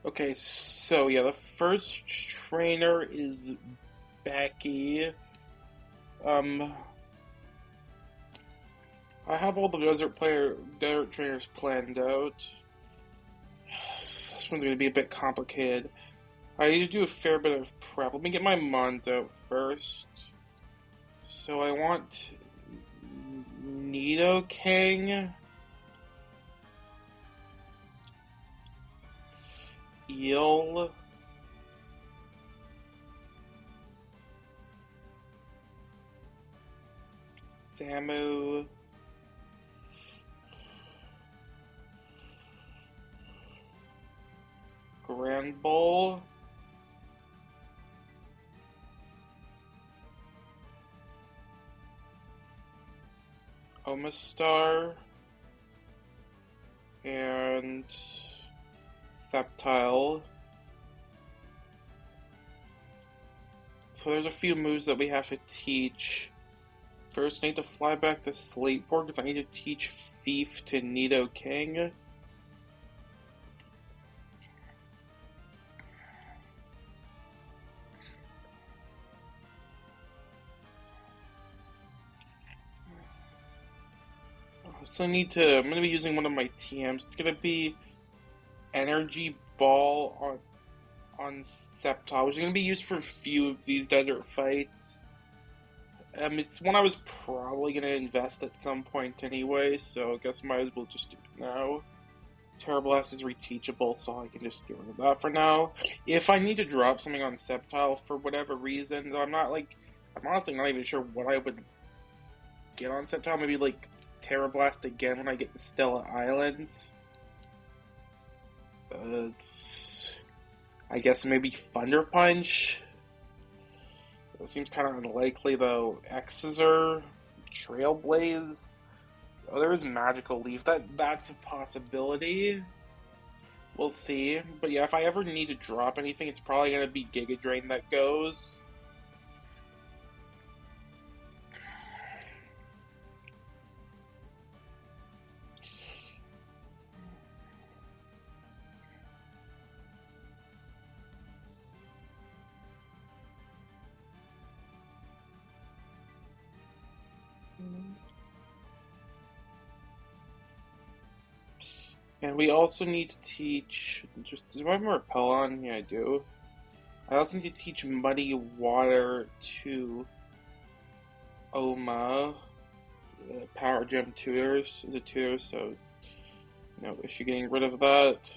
Okay, so yeah, the first trainer is Becky. Um, I have all the desert trainers planned out. This one's gonna be a bit complicated. I need to do a fair bit of prep. Let me get my mons out first. So I want Nidoking, Eel, Samu, Granbull, Omastar, and Sceptile. So there's a few moves that we have to teach. First, I need to fly back to Slateport because I need to teach Thief to Nidoking. So I'm gonna be using one of my TMs. It's gonna be Energy Ball on Sceptile, which is gonna be used for a few of these desert fights. It's one I was probably gonna invest at some point anyway, so I guess might as well just do it now. Terra Blast is reteachable, so I can just get rid of that for now. If I need to drop something on Sceptile for whatever reason, I'm honestly not even sure what I would get on Sceptile. Maybe like Terra Blast again when I get to Stella Islands. I guess maybe Thunder Punch. It seems kind of unlikely though. Exeter, Trailblaze. Oh, there is Magical Leaf. That's a possibility. We'll see. But yeah, if I ever need to drop anything, it's probably gonna be Giga Drain that goes. And we also need to teach. Do I have a repel on? Yeah, I do. I also need to teach Muddy Water to Oma. Power Gem tutors, so no issue getting rid of that.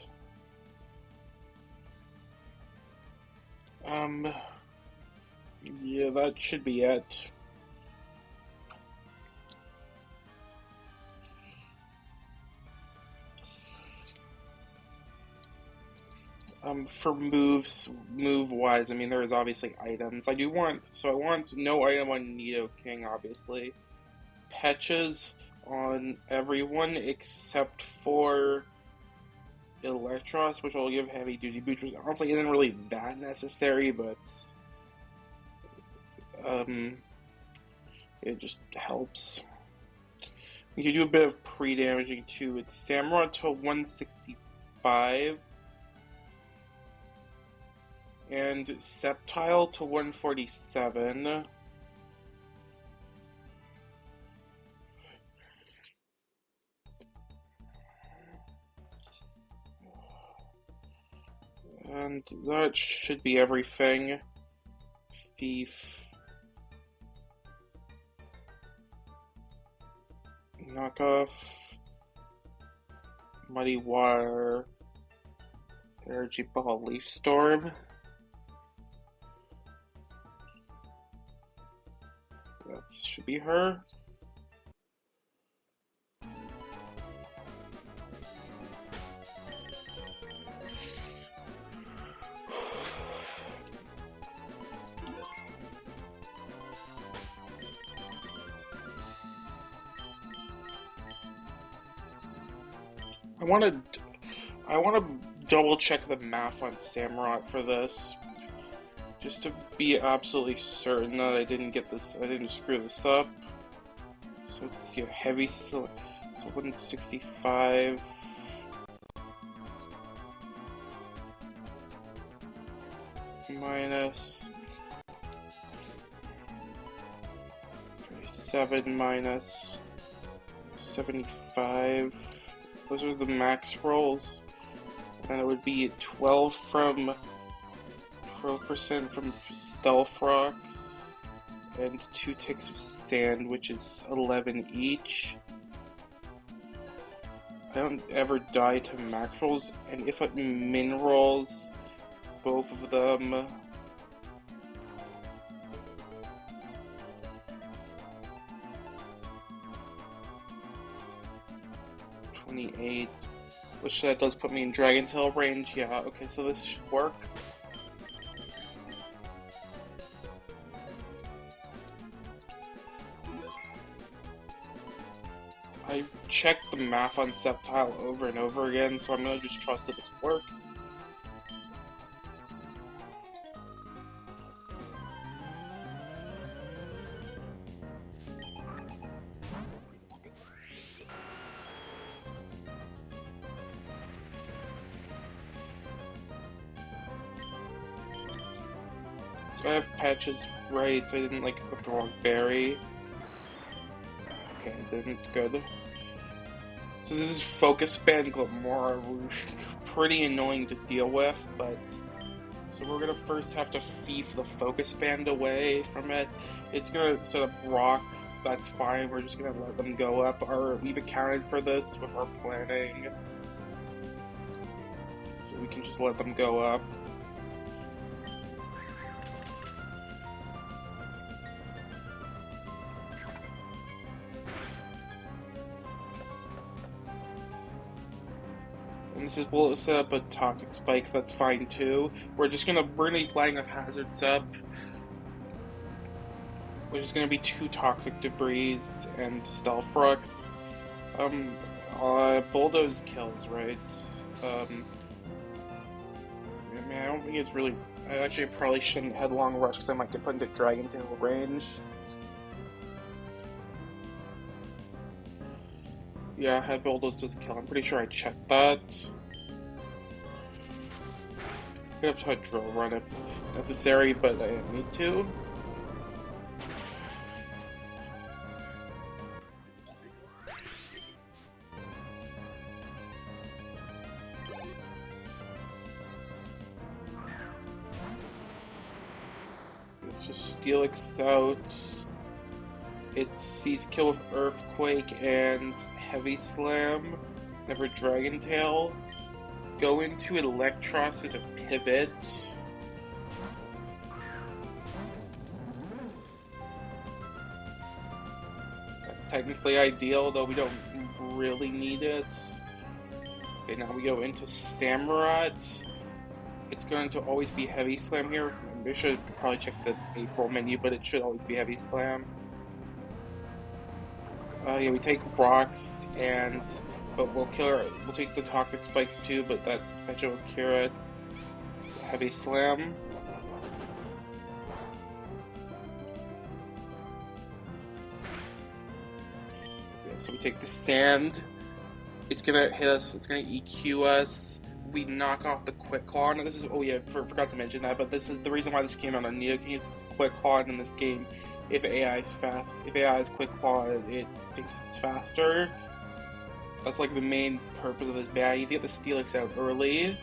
Um, yeah, that should be it. For move wise, I mean, there is obviously items. I want no item on Nidoking, obviously. Patches on everyone except for Electros, which will give heavy duty boost, which honestly isn't really that necessary, but um, it just helps. You can do a bit of pre-damaging too. It's Samurott to 165 and Sceptile to 147. And that should be everything. Thief. Knockoff. Muddy Water. Energy Ball, Leaf Storm. That should be her. I want to double check the math on Samurott for this, just to be absolutely certain that I didn't screw this up. So it's heavy, so 165. minus 37 minus 75. Those are the max rolls. And it would be 12% from stealth rocks and 2 ticks of sand, which is 11 each. I don't ever die to max rolls, and if it min rolls both of them, 28, which that does put me in Dragon Tail range. Yeah, okay, so this should work. I checked the math on Sceptile over and over again, so I'm gonna just trust that this works. I have patches right, so I didn't like put the wrong berry. Okay, then it's good. So this is Focus Band Glamora, pretty annoying to deal with, but... So we're gonna first have to thief the Focus Band away from it. It's gonna set up rocks, that's fine, we're just gonna let them go up. We've accounted for this with our planning. So we can just let them go up. And this is, we'll set up a toxic spike, that's fine too. We're gonna be playing a hazard sub, which is gonna be 2 toxic debris and stealth rocks. Bulldoze kills, right? Man, I don't think it's really. I actually probably shouldn't headlong rush because I might get put into Dragon Tail range. Yeah, I had Bulldoze does kill. I'm pretty sure I checked that. I'm gonna have to try to drill run if necessary, but I need to. Let's just Steelix out. It sees kill with Earthquake and Heavy Slam. Never Dragon Tail. Go into Electros as a pivot. That's technically ideal, though we don't really need it. Okay, now we go into Samurott. It's going to always be Heavy Slam here. I should probably check the A4 menu, but it should always be Heavy Slam. Yeah, we take rocks, but we'll take the toxic spikes too, but that's special cure it. Heavy Slam. Yeah, so we take the sand. It's gonna hit us, it's gonna EQ us. We knock off the Quick Claw. Now this is, oh yeah, forgot to mention that, but this is the reason why this came out on Neoking. This is Quick Claw in this game. If AI is Quick Claw, it thinks it's faster. That's like the main purpose of this band. You need to get the Steelix out early.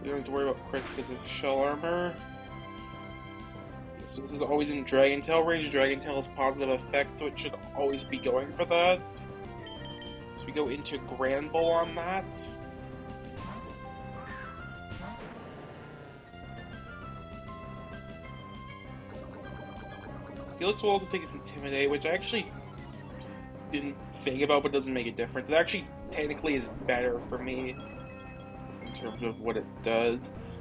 You don't have to worry about crits because of shell armor. So this is always in Dragon Tail range. Dragon Tail is positive effect, so it should always be going for that. So we go into Grand Bull on that. Steelix will also take his Intimidate, which I actually didn't think about, but doesn't make a difference. It actually technically is better for me in terms of what it does.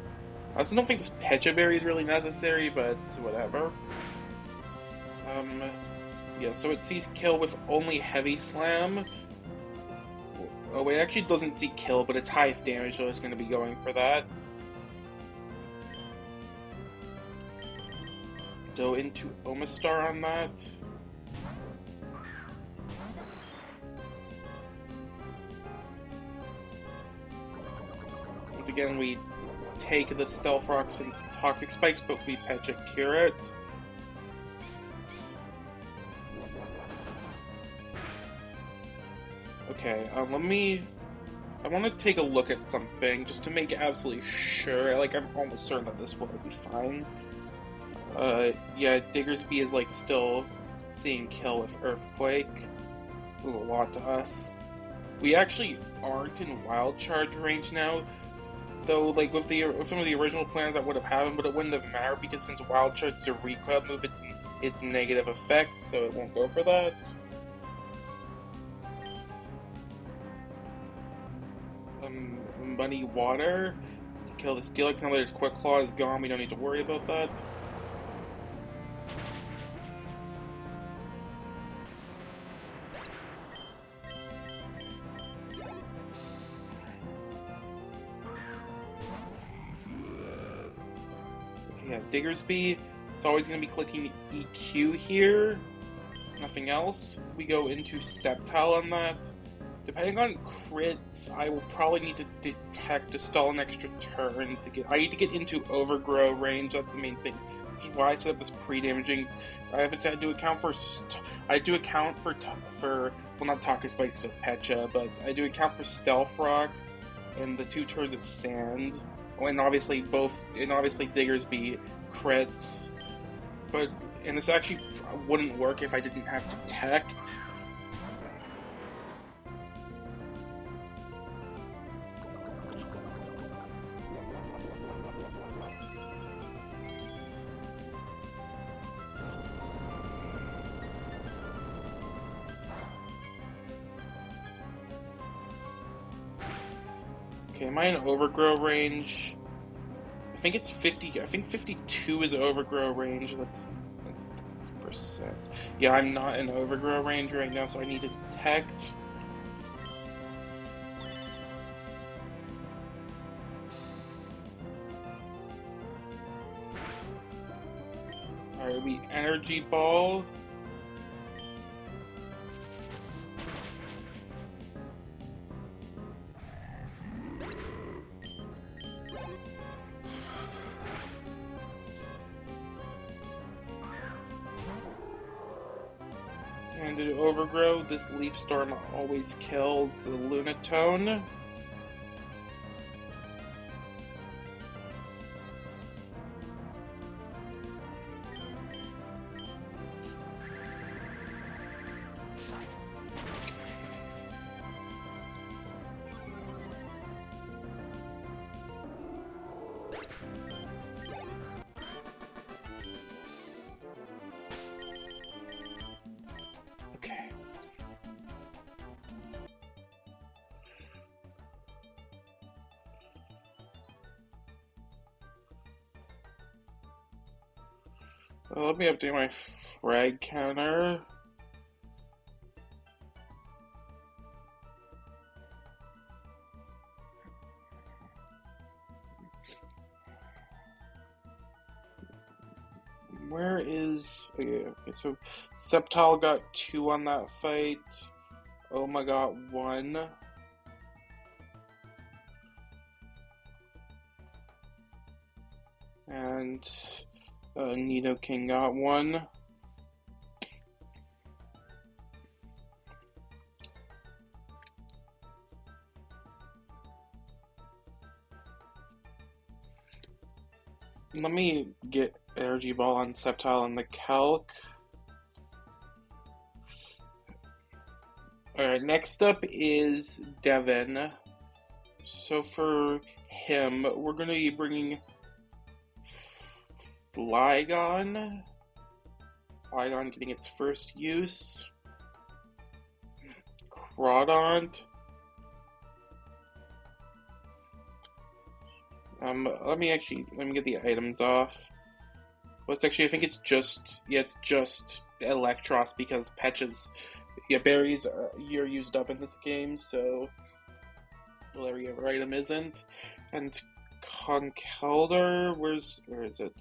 I also don't think this Pecha Berry is really necessary, but whatever. Yeah, so it sees kill with only Heavy Slam. Oh, it actually doesn't see kill, but it's highest damage, so it's going to be going for that. Go into Omastar on that. again, we take the Stealth Rocks and Toxic Spikes, but we Pecha cure it. Okay, I want to take a look at something just to make absolutely sure. Like, I'm almost certain that this will be fine. Yeah, Diggersby is, like, still seeing kill with Earthquake. It's a lot to us. We actually aren't in Wild Charge range now, though. Like, with some of the original plans, that would have happened, but it wouldn't have mattered because since Wild Charge is a recoil move, it's negative effect, so it won't go for that. Muddy Water to kill the Steeler. Its Quick Claw is gone. We don't need to worry about that. Yeah, Diggersby. It's always going to be clicking EQ here. Nothing else. We go into Sceptile on that. Depending on crits, I will probably need to detect to stall an extra turn to get. I need to get into Overgrow range. That's the main thing. Which is why I set up this pre-damaging. I have to do account for. I do account for well, not Toxic Spikes of Pecha, but I do account for Stealth Rocks and the 2 turns of Sand. And obviously Diggersby crits, and this actually wouldn't work if I didn't have Detect. Okay, am I in Overgrow range? I think it's 50. I think 52 is Overgrow range. That's percent. Yeah, I'm not in Overgrow range right now, so I need to detect. Alright, we Energy Ball. And to Overgrow, this Leaf Storm always kills the Lunatone. Okay. Well, let me update my frag counter. Where is... Okay, so Sceptile got 2 on that fight. Oma got 1. And Nidoking got 1. Let me get Energy Ball on Sceptile and the Calc. Alright, next up is Devin. So for him, we're going to be bringing Flygon. Flygon getting its first use. Crawdont. Let me get the items off. Well, I think it's just Electros because Pecha's berries you're used up in this game, so every other item isn't. And Conkeldurr, where is it?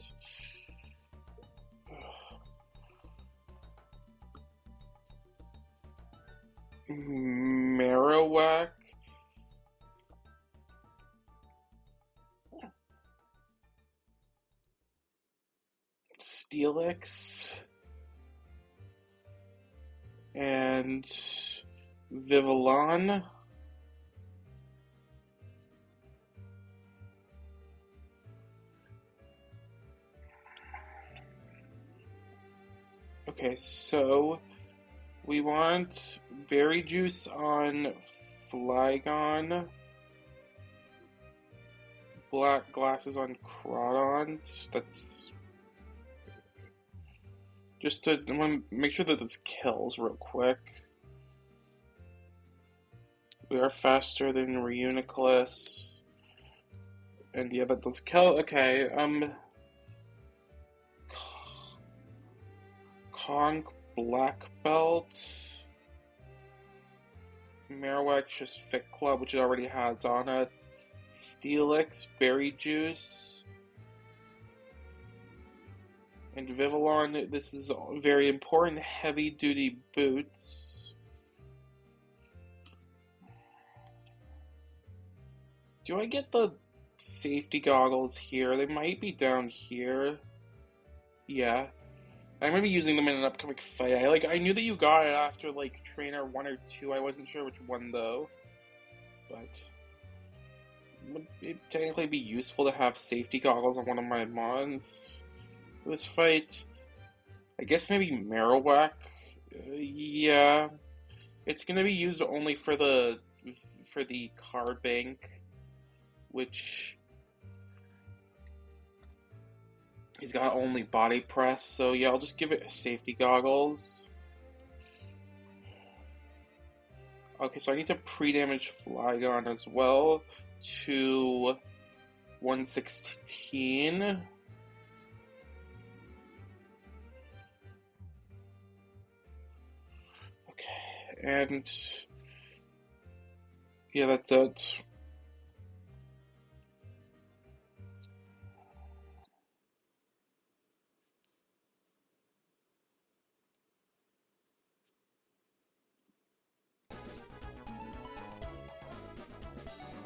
Marowak. Steelix and Vivillon. Okay, so we want berry juice on Flygon, black glasses on Crawdon. That's just to, I want to make sure that this kills real quick. We are faster than Reuniclus. And yeah, that does kill. Okay, Conk Black Belt. Marowak just Fit Club, which it already has on it. Steelix, Berry Juice. And Vivillon, this is very important, heavy duty boots. Do I get the safety goggles here? They might be down here. Yeah. I'm gonna be using them in an upcoming fight. I knew that you got it after like trainer 1 or 2. I wasn't sure which one though. But would it technically be useful to have safety goggles on one of my mons for this fight? I guess maybe Marowak. Yeah. It's gonna be used only for the card bank, which he's got only body press, so yeah, I'll just give it safety goggles. Okay, so I need to pre-damage Flygon as well to 116. Okay, and yeah, that's it.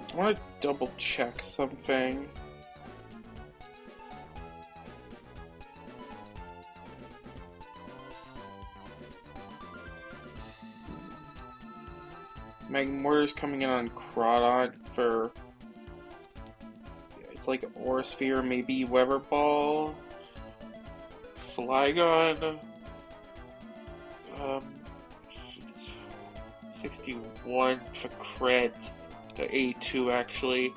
I want to double check something. Magmortar's coming in on Crawdon for, it's like Aura Sphere, maybe Weather Ball. Flygon. 61 for crit. To A2 actually.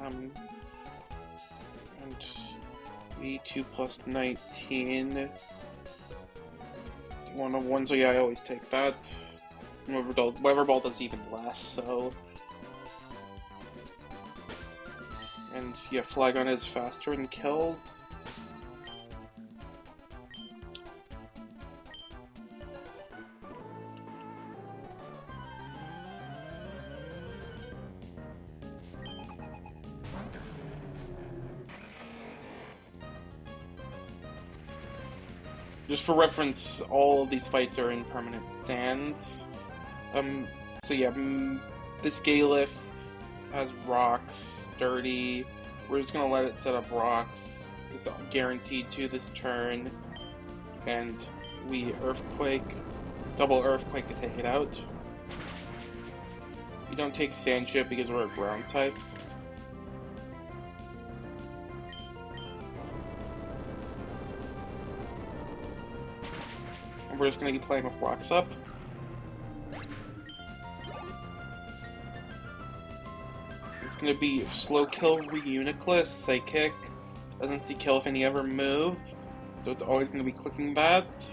And E2 plus 19. One of one, so yeah, I always take that. Weather Ball does even less, so. And yeah, Flygon is faster and kills. Just for reference, all of these fights are in permanent sands. So yeah, this Galef has rocks, sturdy. We're just gonna let it set up rocks. It's guaranteed to this turn. And we Earthquake, double Earthquake to take it out. We don't take Sand Chip because we're a ground type. We're just going to be playing with rocks up. It's going to be slow kill Reuniclus, Psychic. Doesn't see kill if any ever move. So it's always going to be clicking that.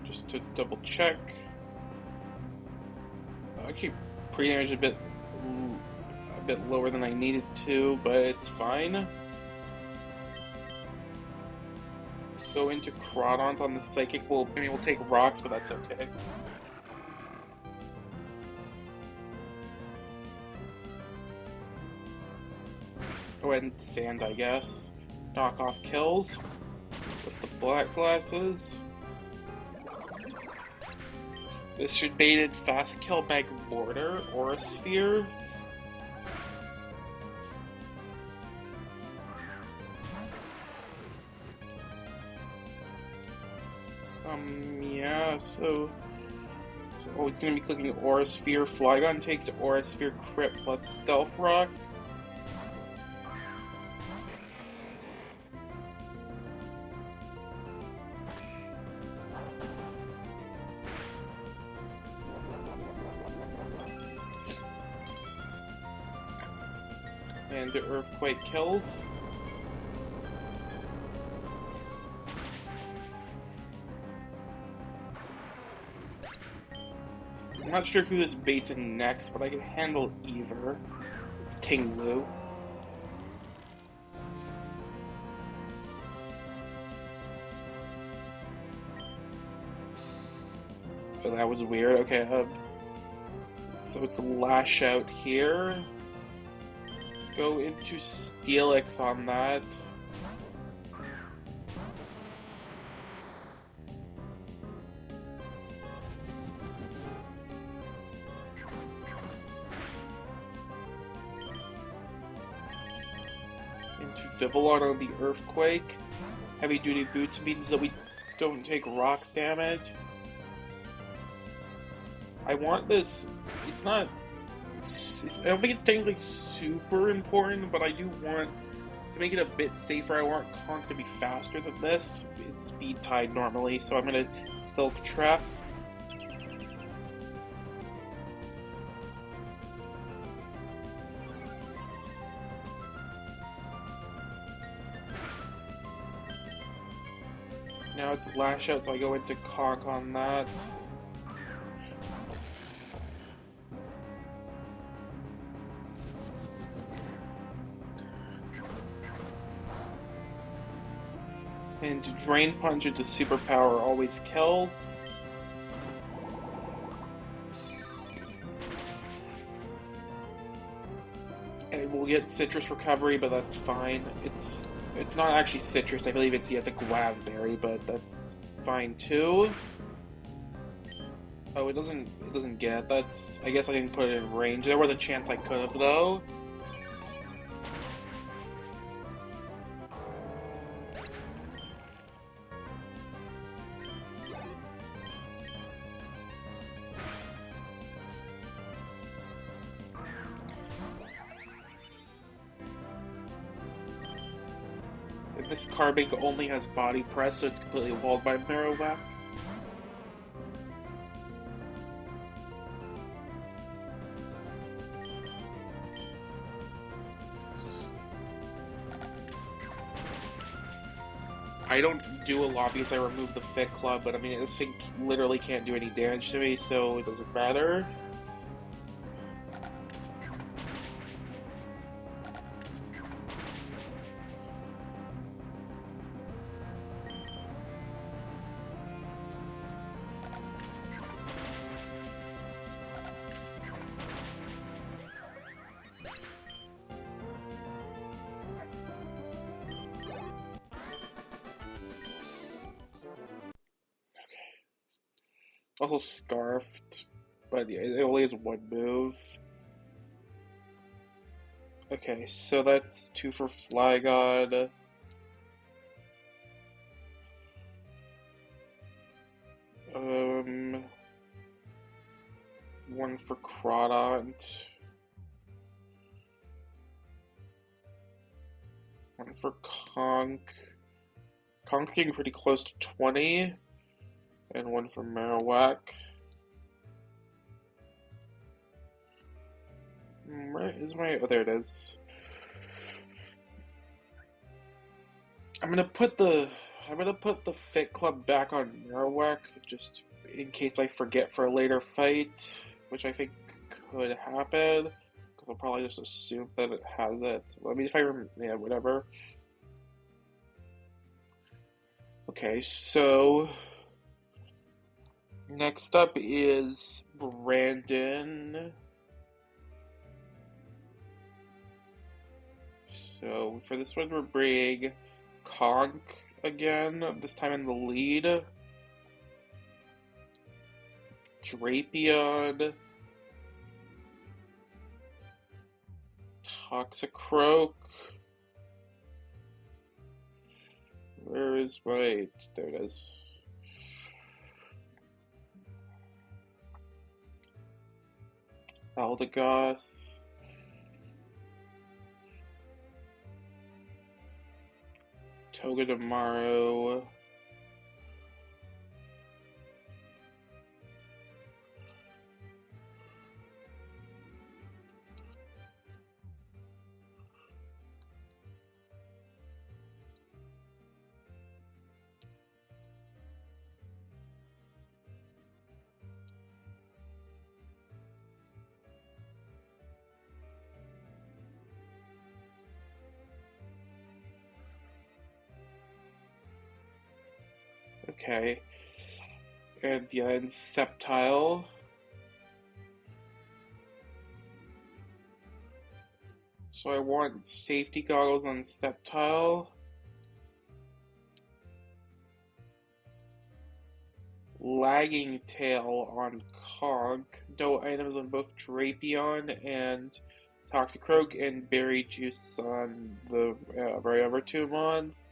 Just to double check. Actually, pre-damage a bit lower than I needed to, but it's fine. Go into Crawdon on the Psychic. We'll take rocks, but that's okay. Go ahead and Sand, I guess. Knock off kills with the black glasses. This should baited fast kill Magmortar, Aura Sphere. Yeah, oh, it's gonna be clicking Aura Sphere. Flygon takes Aura Sphere crit plus Stealth Rocks. And the Earthquake kills. I'm not sure who this baits in next, but I can handle either. It's Tinglu. Oh, that was weird. Okay, so it's Lash Out here. Go into Steelix on that. Into Vivillon on the Earthquake. Heavy Duty Boots means that we don't take rocks damage. I want this. It's not. I don't think it's technically super important, but I do want to make it a bit safer. I want Conk to be faster than this. It's speed tied normally, so I'm gonna Silk Trap. Now it's Lash Out, so I go into Conk on that. And Drain Punch into Superpower always kills. And we'll get Citrus Recovery, but that's fine. It's not actually citrus. I believe it's a guave berry, but that's fine too. Oh, it doesn't get. That's. I guess I didn't put it in range. There was a chance I could have though. This Carbink only has Body Press, so it's completely walled by Marowak. I don't do a lot because I removed the Fit Club, but I mean, this thing literally can't do any damage to me, so it doesn't matter. Also Scarfed, but yeah, it only has one move. Okay, so that's 2 for Flygon. Um, 1 for Crawdont. 1 for Conk. Conk getting pretty close to 20. And 1 for Marowak. Where is my... Oh, there it is. I'm gonna put the Fit Club back on Marowak, just in case I forget for a later fight, which I think could happen. Because I'll probably just assume that it has it. Well, I mean, if I remember... Yeah, whatever. Okay, so... Next up is Brandon. So for this one, we're bringing Conk again, this time in the lead. Drapion. Toxicroak. Where is my... There it is. Aldegos. Togedemaru. Okay. And yeah, and Sceptile. So I want safety goggles on Sceptile. Lagging Tail on Conk. No items on both Drapion and Toxicroak, and Berry Juice on the right over two mons.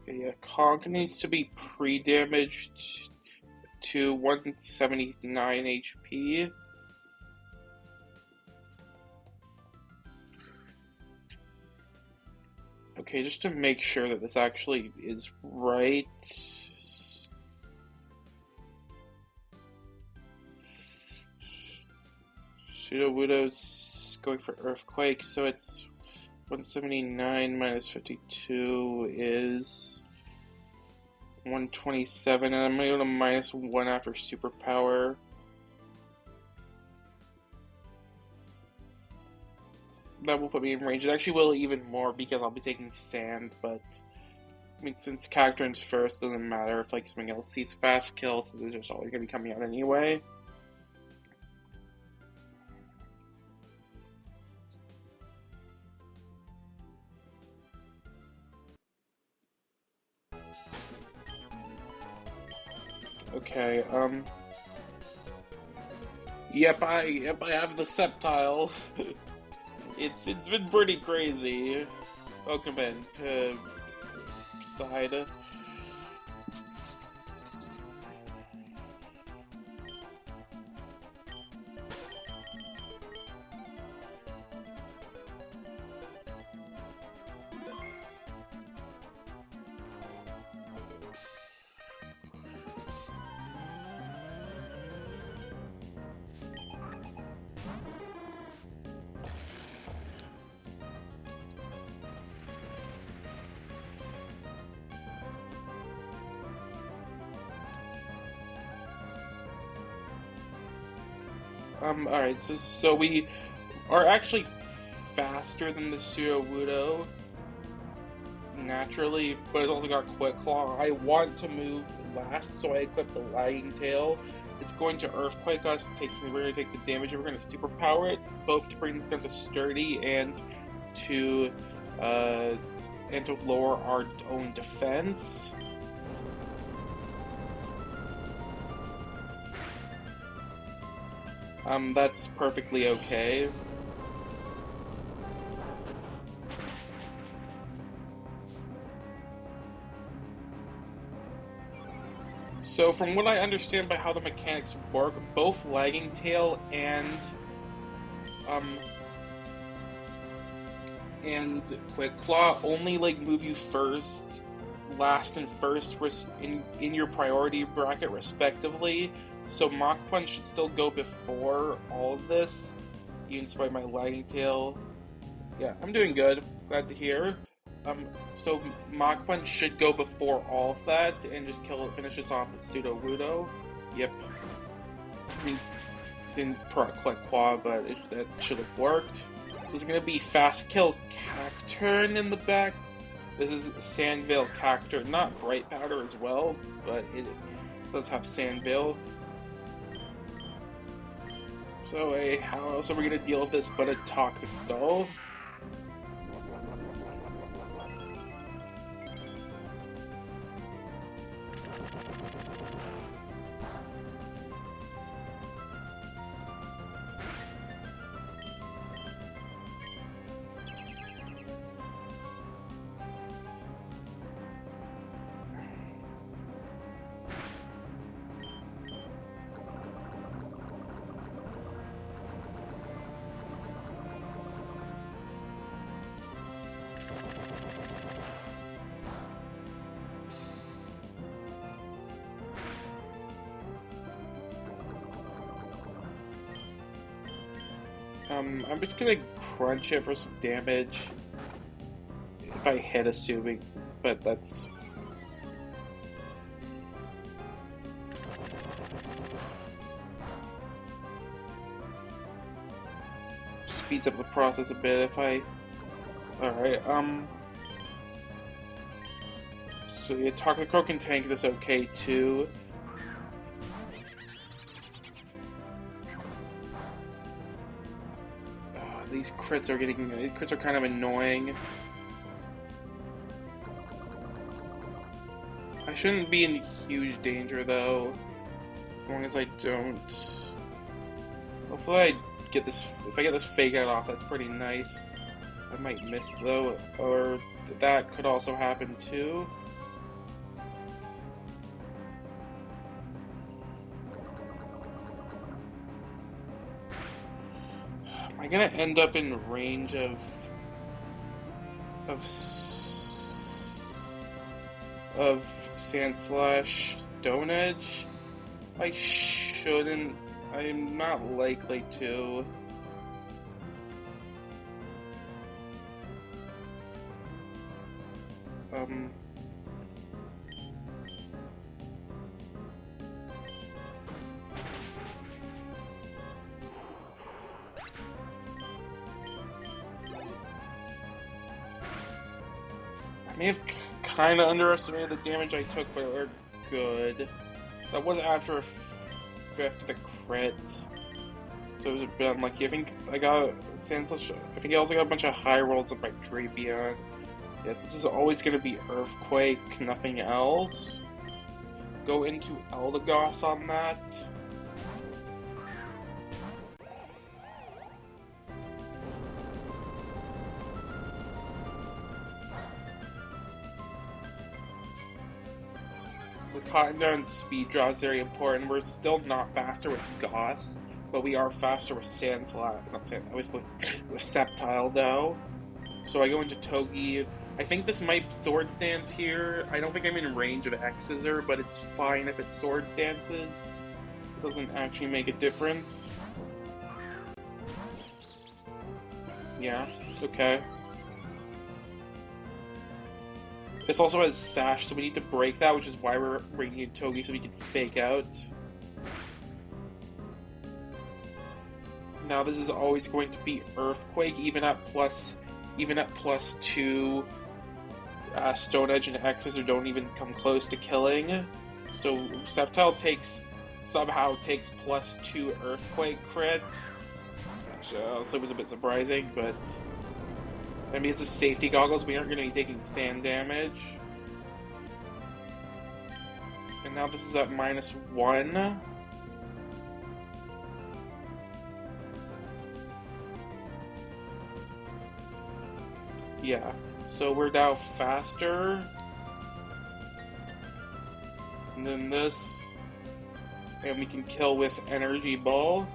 Yeah, Conk needs to be pre-damaged to 179 HP. Okay, just to make sure that this actually is right. Sudowoodo's going for Earthquake, so it's 179 minus 52 is 127, and I'm going to go to minus 1 after Superpower. That will put me in range. It actually will even more because I'll be taking Sand, but I mean, since character turns first, doesn't matter if like something else sees fast kill, so they're just always going to be coming out anyway. Okay, Yep, I have the Sceptile. It's been pretty crazy. Welcome in to side. Alright, so we are actually faster than the Sudowoodo naturally, but it's also got Quick Claw. I want to move last, so I equip the Lagging Tail. It's going to Earthquake us, we're going to take some damage, and we're going to Superpower it, both to bring this down to Sturdy and to lower our own defense. That's perfectly okay. So from what I understand by how the mechanics work, both Lagging Tail and Quick Claw only like move you first, last, and first in your priority bracket respectively. So Mach Punch should still go before all of this, even despite my Lagging Tail. Yeah, I'm doing good. Glad to hear. So Mach Punch should go before all of that and just finish us off the Sudowoodo. Yep. I mean, didn't click Qua, but that should have worked. So this is gonna be Fast Kill Cacturn in the back. This is Sandvale Cacturn, not Bright Powder as well, but it does have Sandvale. So, how else are we gonna deal with this but a toxic stall? I'm just gonna crunch it for some damage. If I hit, assuming, but that's... speeds up the process a bit if I... Alright, so yeah, Crow can tank this okay too. These crits are kind of annoying. I shouldn't be in huge danger though, as long as I don't. Hopefully I get this. If I get this fake out off, that's pretty nice. I might miss though, or that could also happen too. Am I gonna end up in range of Sandslash Stone Edge? I shouldn't. I'm not likely to. I may have kind of underestimated the damage I took, but we're good. That was after a fifth of the crit, so it was a bit unlucky. I think I got Sandslash. I think I also got a bunch of high rolls with my Drapion. Yes, this is always going to be Earthquake, nothing else. Go into Eldegoss on that. The Cotton Down speed draw is very important. We're still not faster with Goss, but we are faster with Sandslash. Not Sand, with Sceptile though. So I go into Togi. I think this might Swords Dance here. I don't think I'm in range of X-Scissor, but it's fine if it Swords Dances. It doesn't actually make a difference. Yeah, okay. This also has Sash, so we need to break that, which is why we're bringing in Togi so we can fake out. Now this is always going to be Earthquake, even at plus 2. Stone Edge and X's don't even come close to killing. So Sceptile somehow takes plus 2 Earthquake crit. Actually, also was a bit surprising, but I mean it's a safety goggles. We aren't going to be taking sand damage. And now this is at -1. Yeah. So we're now faster than this, and we can kill with Energy Ball.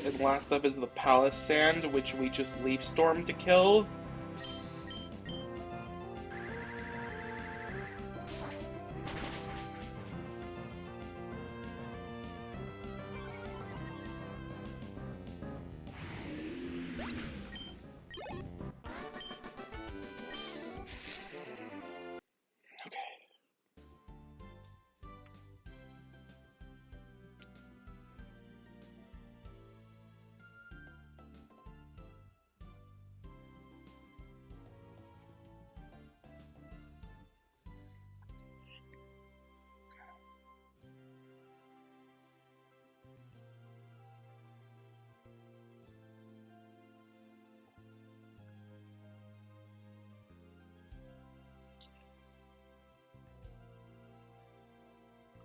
And last up is the Palace Sand, which we just Leaf Storm to kill.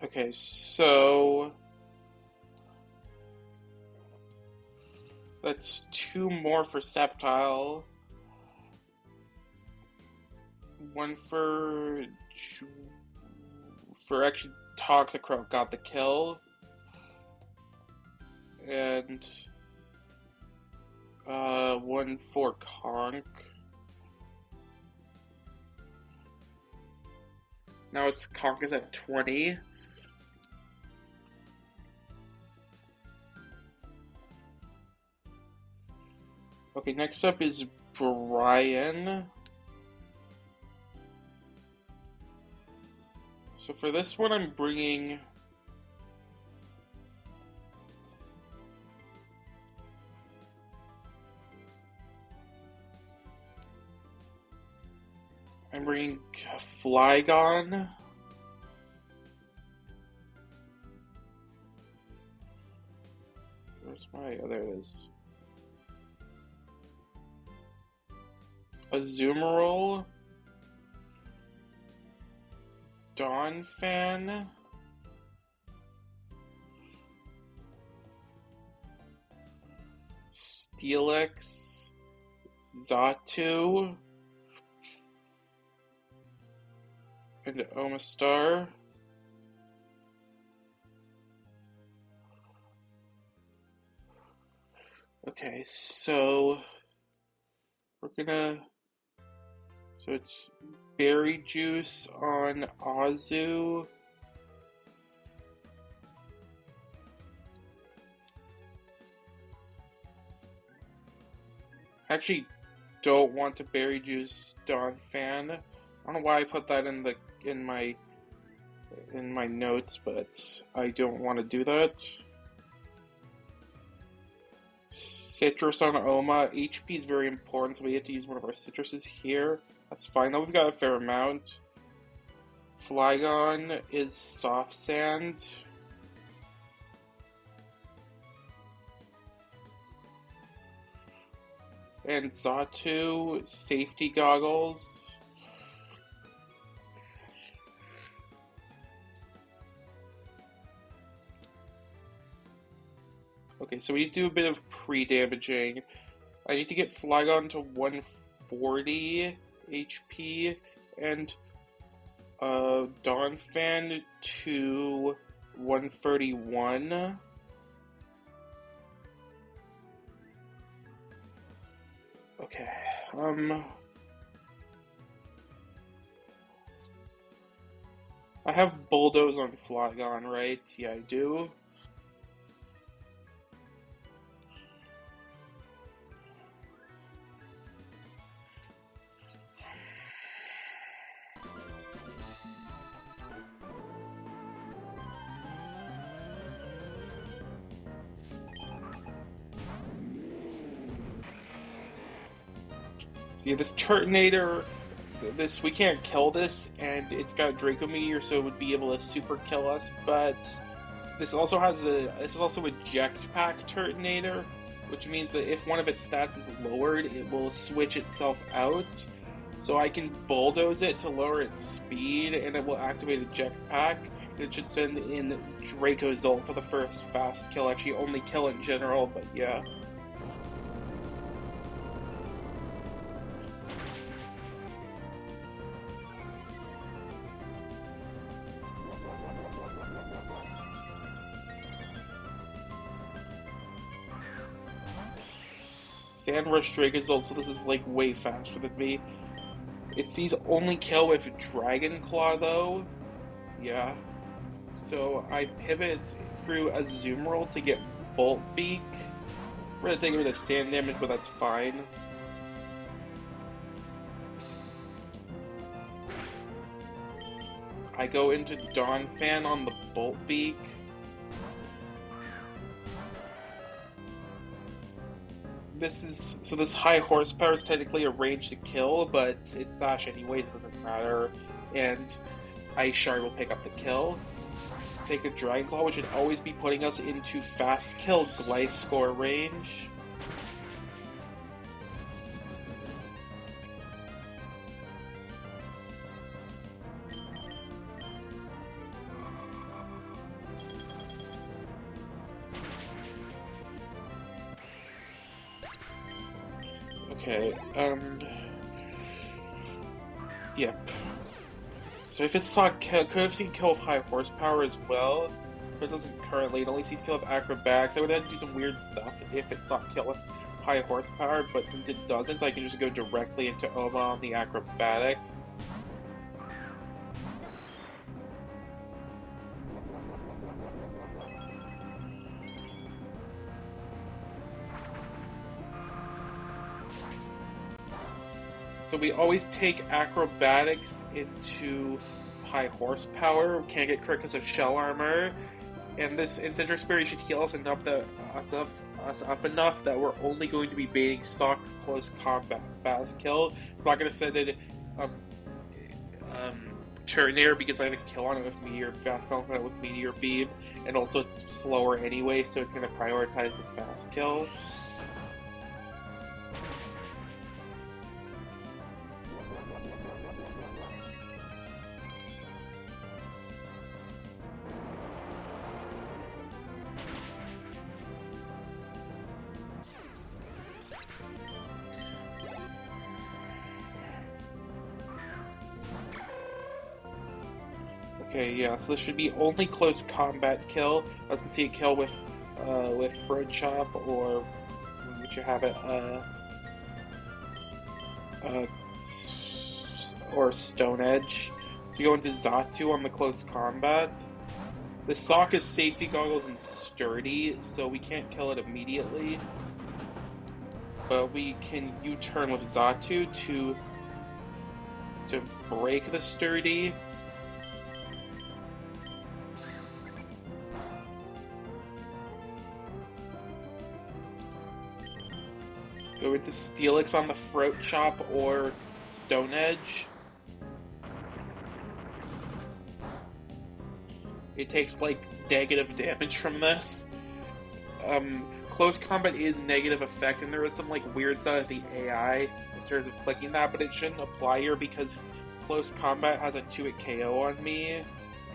Okay, so that's 2 more for Sceptile. 1 for actually Toxicroak got the kill. And 1 for Conk. Now it's Conk is at 20. Okay, next up is Brian. So for this one, I'm bringing Flygon. Where's my? Oh, there it is. Azumarill. Donphan. Steelix. Xatu. And Omastar. Okay, so we're gonna. So it's Berry Juice on Azu. I actually don't want to Berry Juice Donphan. I don't know why I put that in my notes, but I don't want to do that. Citrus on Oma. HP is very important, so we have to use one of our citruses here. That's fine, though we've got a fair amount. Flygon is Soft Sand. And Xatu, Safety Goggles. Okay, so we need to do a bit of pre-damaging. I need to get Flygon to 140 HP and Donphan to 131. Okay, I have Bulldoze on Flygon, right? Yeah, I do. See, this Turtonator, we can't kill this, and it's got a Draco Meteor, so it would be able to super kill us, but this is also a Jetpack Turtonator, which means that if one of its stats is lowered, it will switch itself out. So I can Bulldoze it to lower its speed, and it will activate a Jetpack. It should send in Dracozolt for the first fast kill. Actually, only kill in general, but yeah. Sandrush Dracozolt, so this is like way faster than me. It sees only kill with Dragon Claw though. Yeah. So I pivot through Azumarill to get Bolt Beak. We're gonna take a bit of sand damage, but that's fine. I go into Donphan on the Bolt Beak. This high horsepower is technically a range to kill, but it's Sash anyways, it doesn't matter. And Ice Shard will pick up the kill. Take the Dragon Claw, which should always be putting us into fast kill Gliscor range. Okay, yep. So if it saw kill, could have seen kill with high horsepower as well, but it doesn't currently. It only sees kill with acrobatics. I would have to do some weird stuff if it saw kill with high horsepower, but since it doesn't, I can just go directly into Oma on the acrobatics. So we always take acrobatics into high horsepower. Can't get crit because of shell armor. And this Incineroar Spirit should heal us enough us up enough that we're only going to be baiting Sock close combat fast kill. It's not going to send it um, Turnair because I have a kill on it with Meteor fast combat with Meteor Beam, and also it's slower anyway, so it's going to prioritize the fast kill. Okay, yeah, so this should be only close combat kill. Doesn't see a kill with Throat Chop or would you have it uh, or Stone Edge. So you go into Zatu on the close combat. The Sock is safety goggles and sturdy, so we can't kill it immediately. But we can U-turn with Zatu to break the sturdy. Go into Steelix on the Throat Chop or Stone Edge. It takes like negative damage from this. Close combat is negative effect, and there is some like weird stuff with the AI in terms of clicking that, but it shouldn't apply here because close combat has a 2-hit KO on me,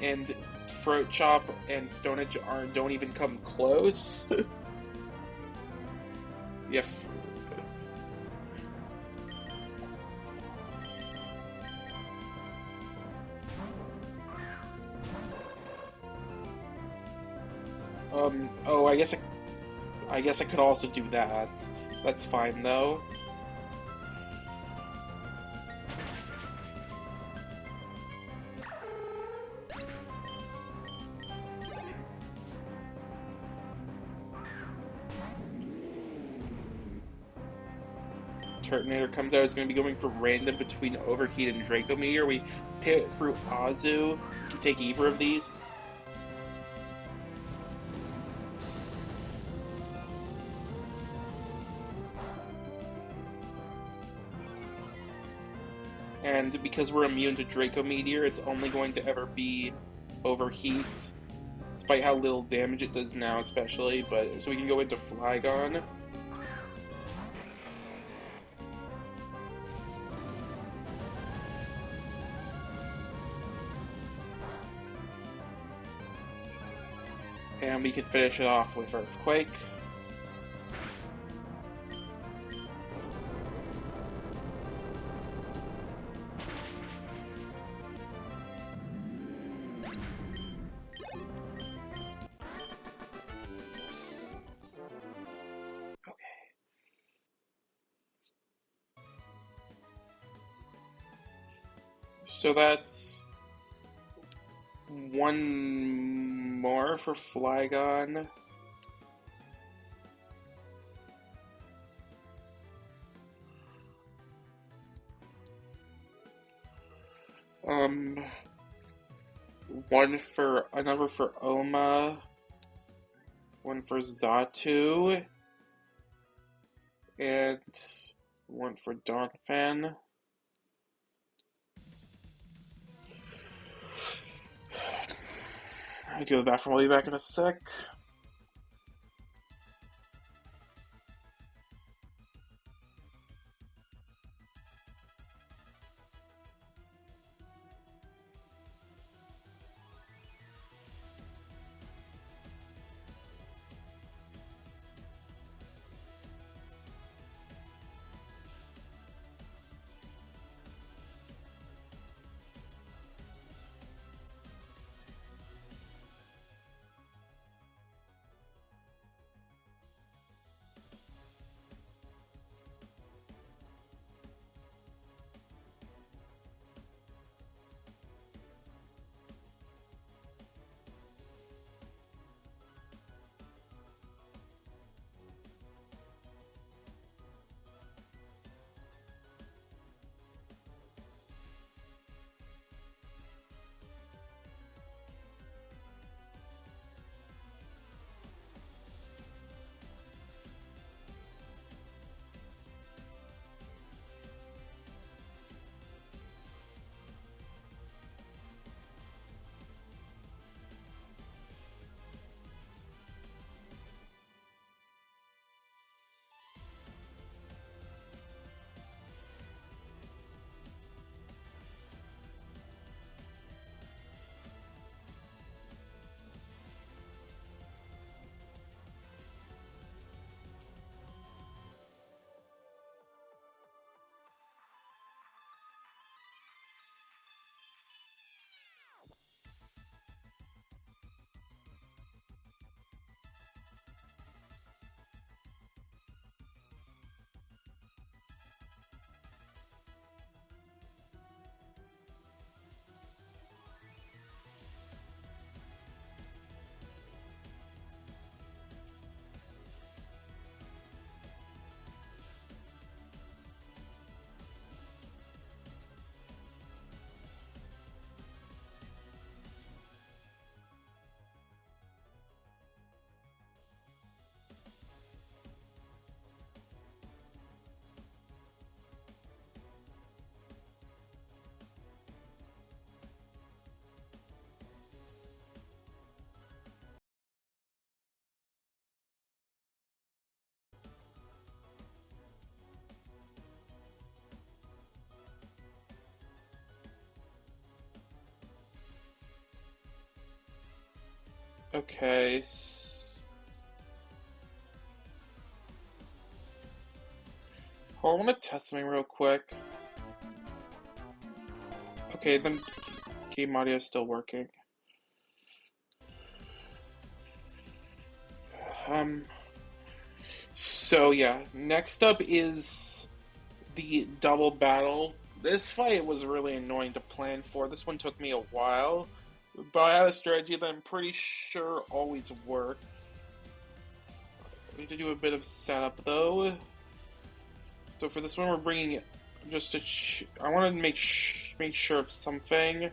and Throat Chop and Stone Edge don't even come close. Yeah. Oh, I guess I could also do that. That's fine though. Turtonator comes out, it's going to be going for random between Overheat and Draco Meteor. We pit through Azu, can take either of these. And because we're immune to Draco Meteor, it's only going to ever be Overheat, despite how little damage it does now especially, but so we can go into Flygon. And we can finish it off with Earthquake. So that's one more for Flygon. Um, another for Oma, one for Zatu, and one for Donphan. I do the bathroom. I'll be back in a sec. Okay. Hold on, I want to test something real quick. Okay, then game audio is still working. Um. So yeah, next up is the double battle. This fight was really annoying to plan for. This one took me a while, but I have a strategy that I'm pretty sure always works. We need to do a bit of setup though. So for this one, we're bringing just to. I want to make sure of something.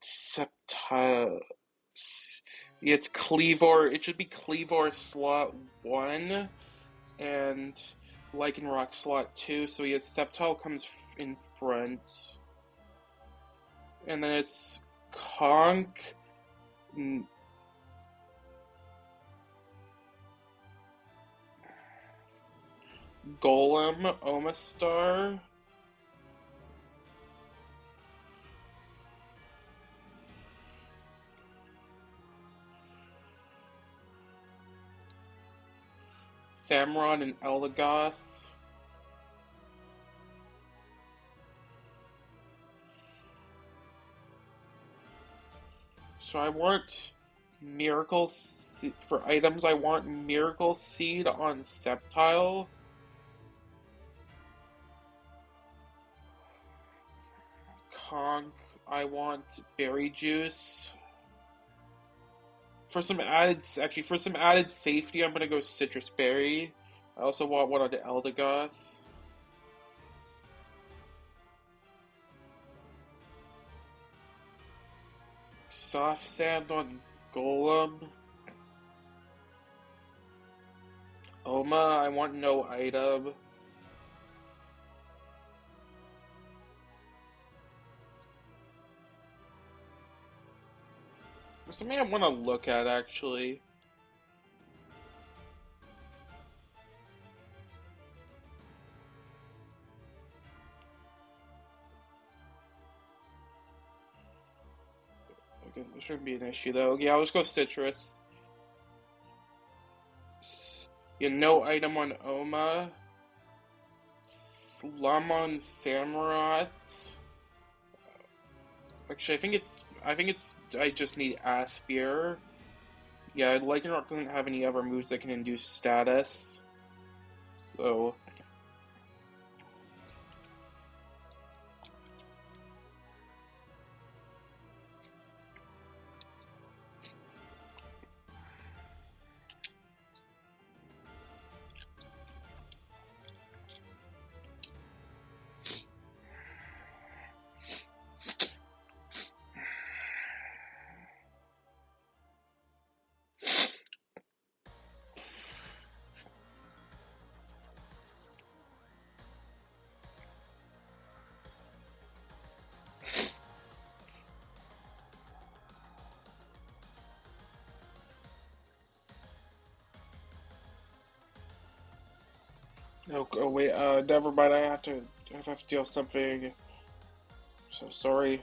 Septile. It's Cleavor. It should be Cleavor slot 1 and Lycanroc slot 2. So yes, Septile comes in front. And then it's Conk. Golem. Omastar. Samron and Eldegoss. So I want Miracle Seed for items. I want Miracle Seed on Sceptile. Conk. I want Berry Juice. For some added safety, I'm gonna go Citrus Berry. I also want one on the Eldegoss. Soft Sand on Golem. Oma, I want no item. There's something I want to look at actually. Okay, there shouldn't be an issue though. Yeah, let's go Citrus. Yeah, no item on Oma. Slum on Samurott. Actually, I just need Aspire. Yeah, Lycanroc doesn't have any other moves that can induce status. So oh wait, never mind. I have to deal with something. So sorry.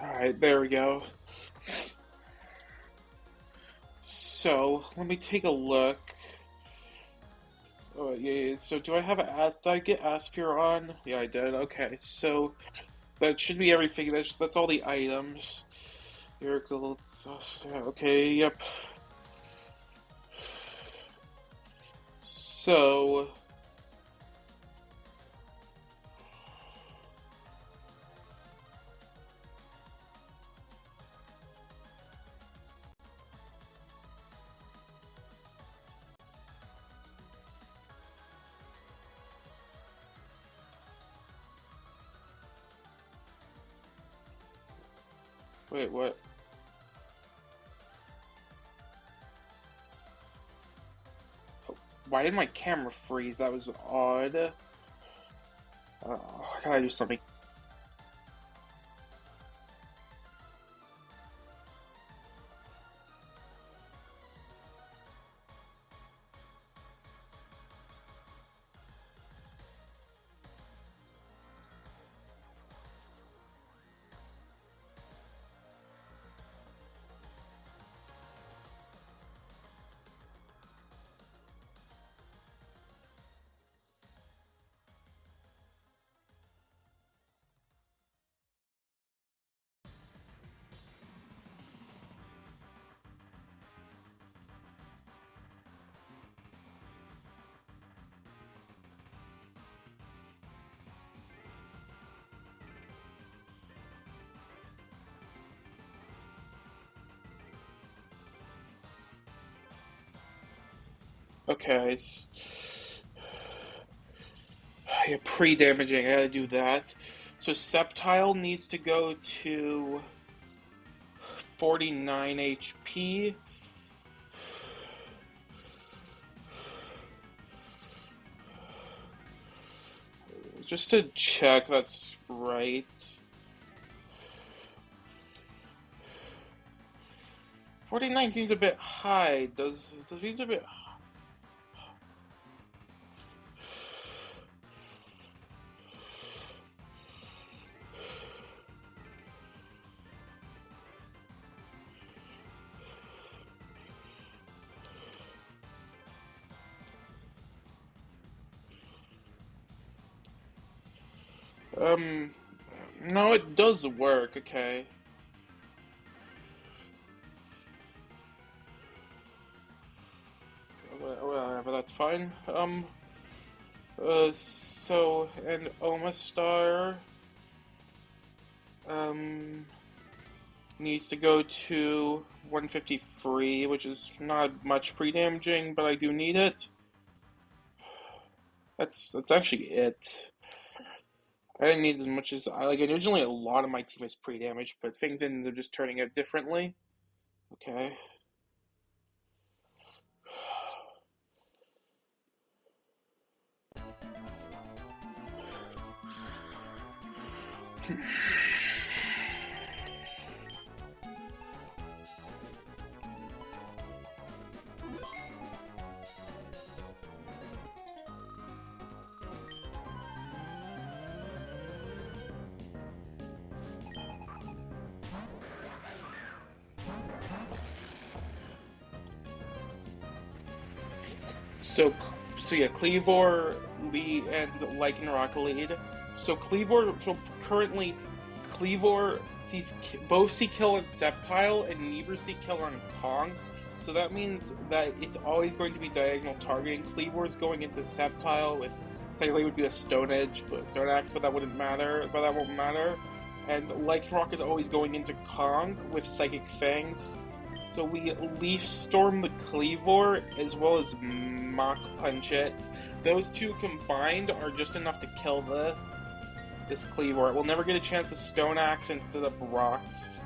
Alright, there we go. So, let me take a look. Oh, yeah, so do I have an did I get Aspire on? Yeah, I did. Okay, so that should be everything. That's all the items. Miracles. Okay, yep. So, wait, what? Why did my camera freeze? That was odd. I gotta do something. Okay. Yeah, pre-damaging. I gotta do that. So Sceptile needs to go to 49 HP. Just to check that's right. 49 seems a bit high. Does seems a bit. Um, no, it does work. Okay. Whatever, that's fine. So, and Omastar, um, needs to go to 153, which is not much pre-damaging, but I do need it. That's actually it. I didn't need as much as I like. Originally, a lot of my team is pre-damaged, but things ended up just turning out differently. Okay. So, so yeah, Cleavor, Lee, and Lycanroc lead. So currently, Cleavor sees both see kill on Sceptile and neither see kill on Kong. So that means that it's always going to be diagonal targeting. Cleavor is going into Sceptile with technically would be a Stone Edge, but Stone Axe, but that wouldn't matter. But that won't matter. And Lycanroc is always going into Kong with Psychic Fangs. So we Leaf Storm the Cleavor as well as Mach Punch it. Those two combined are just enough to kill this Cleavor. It will never get a chance to Stone Axe instead of rocks.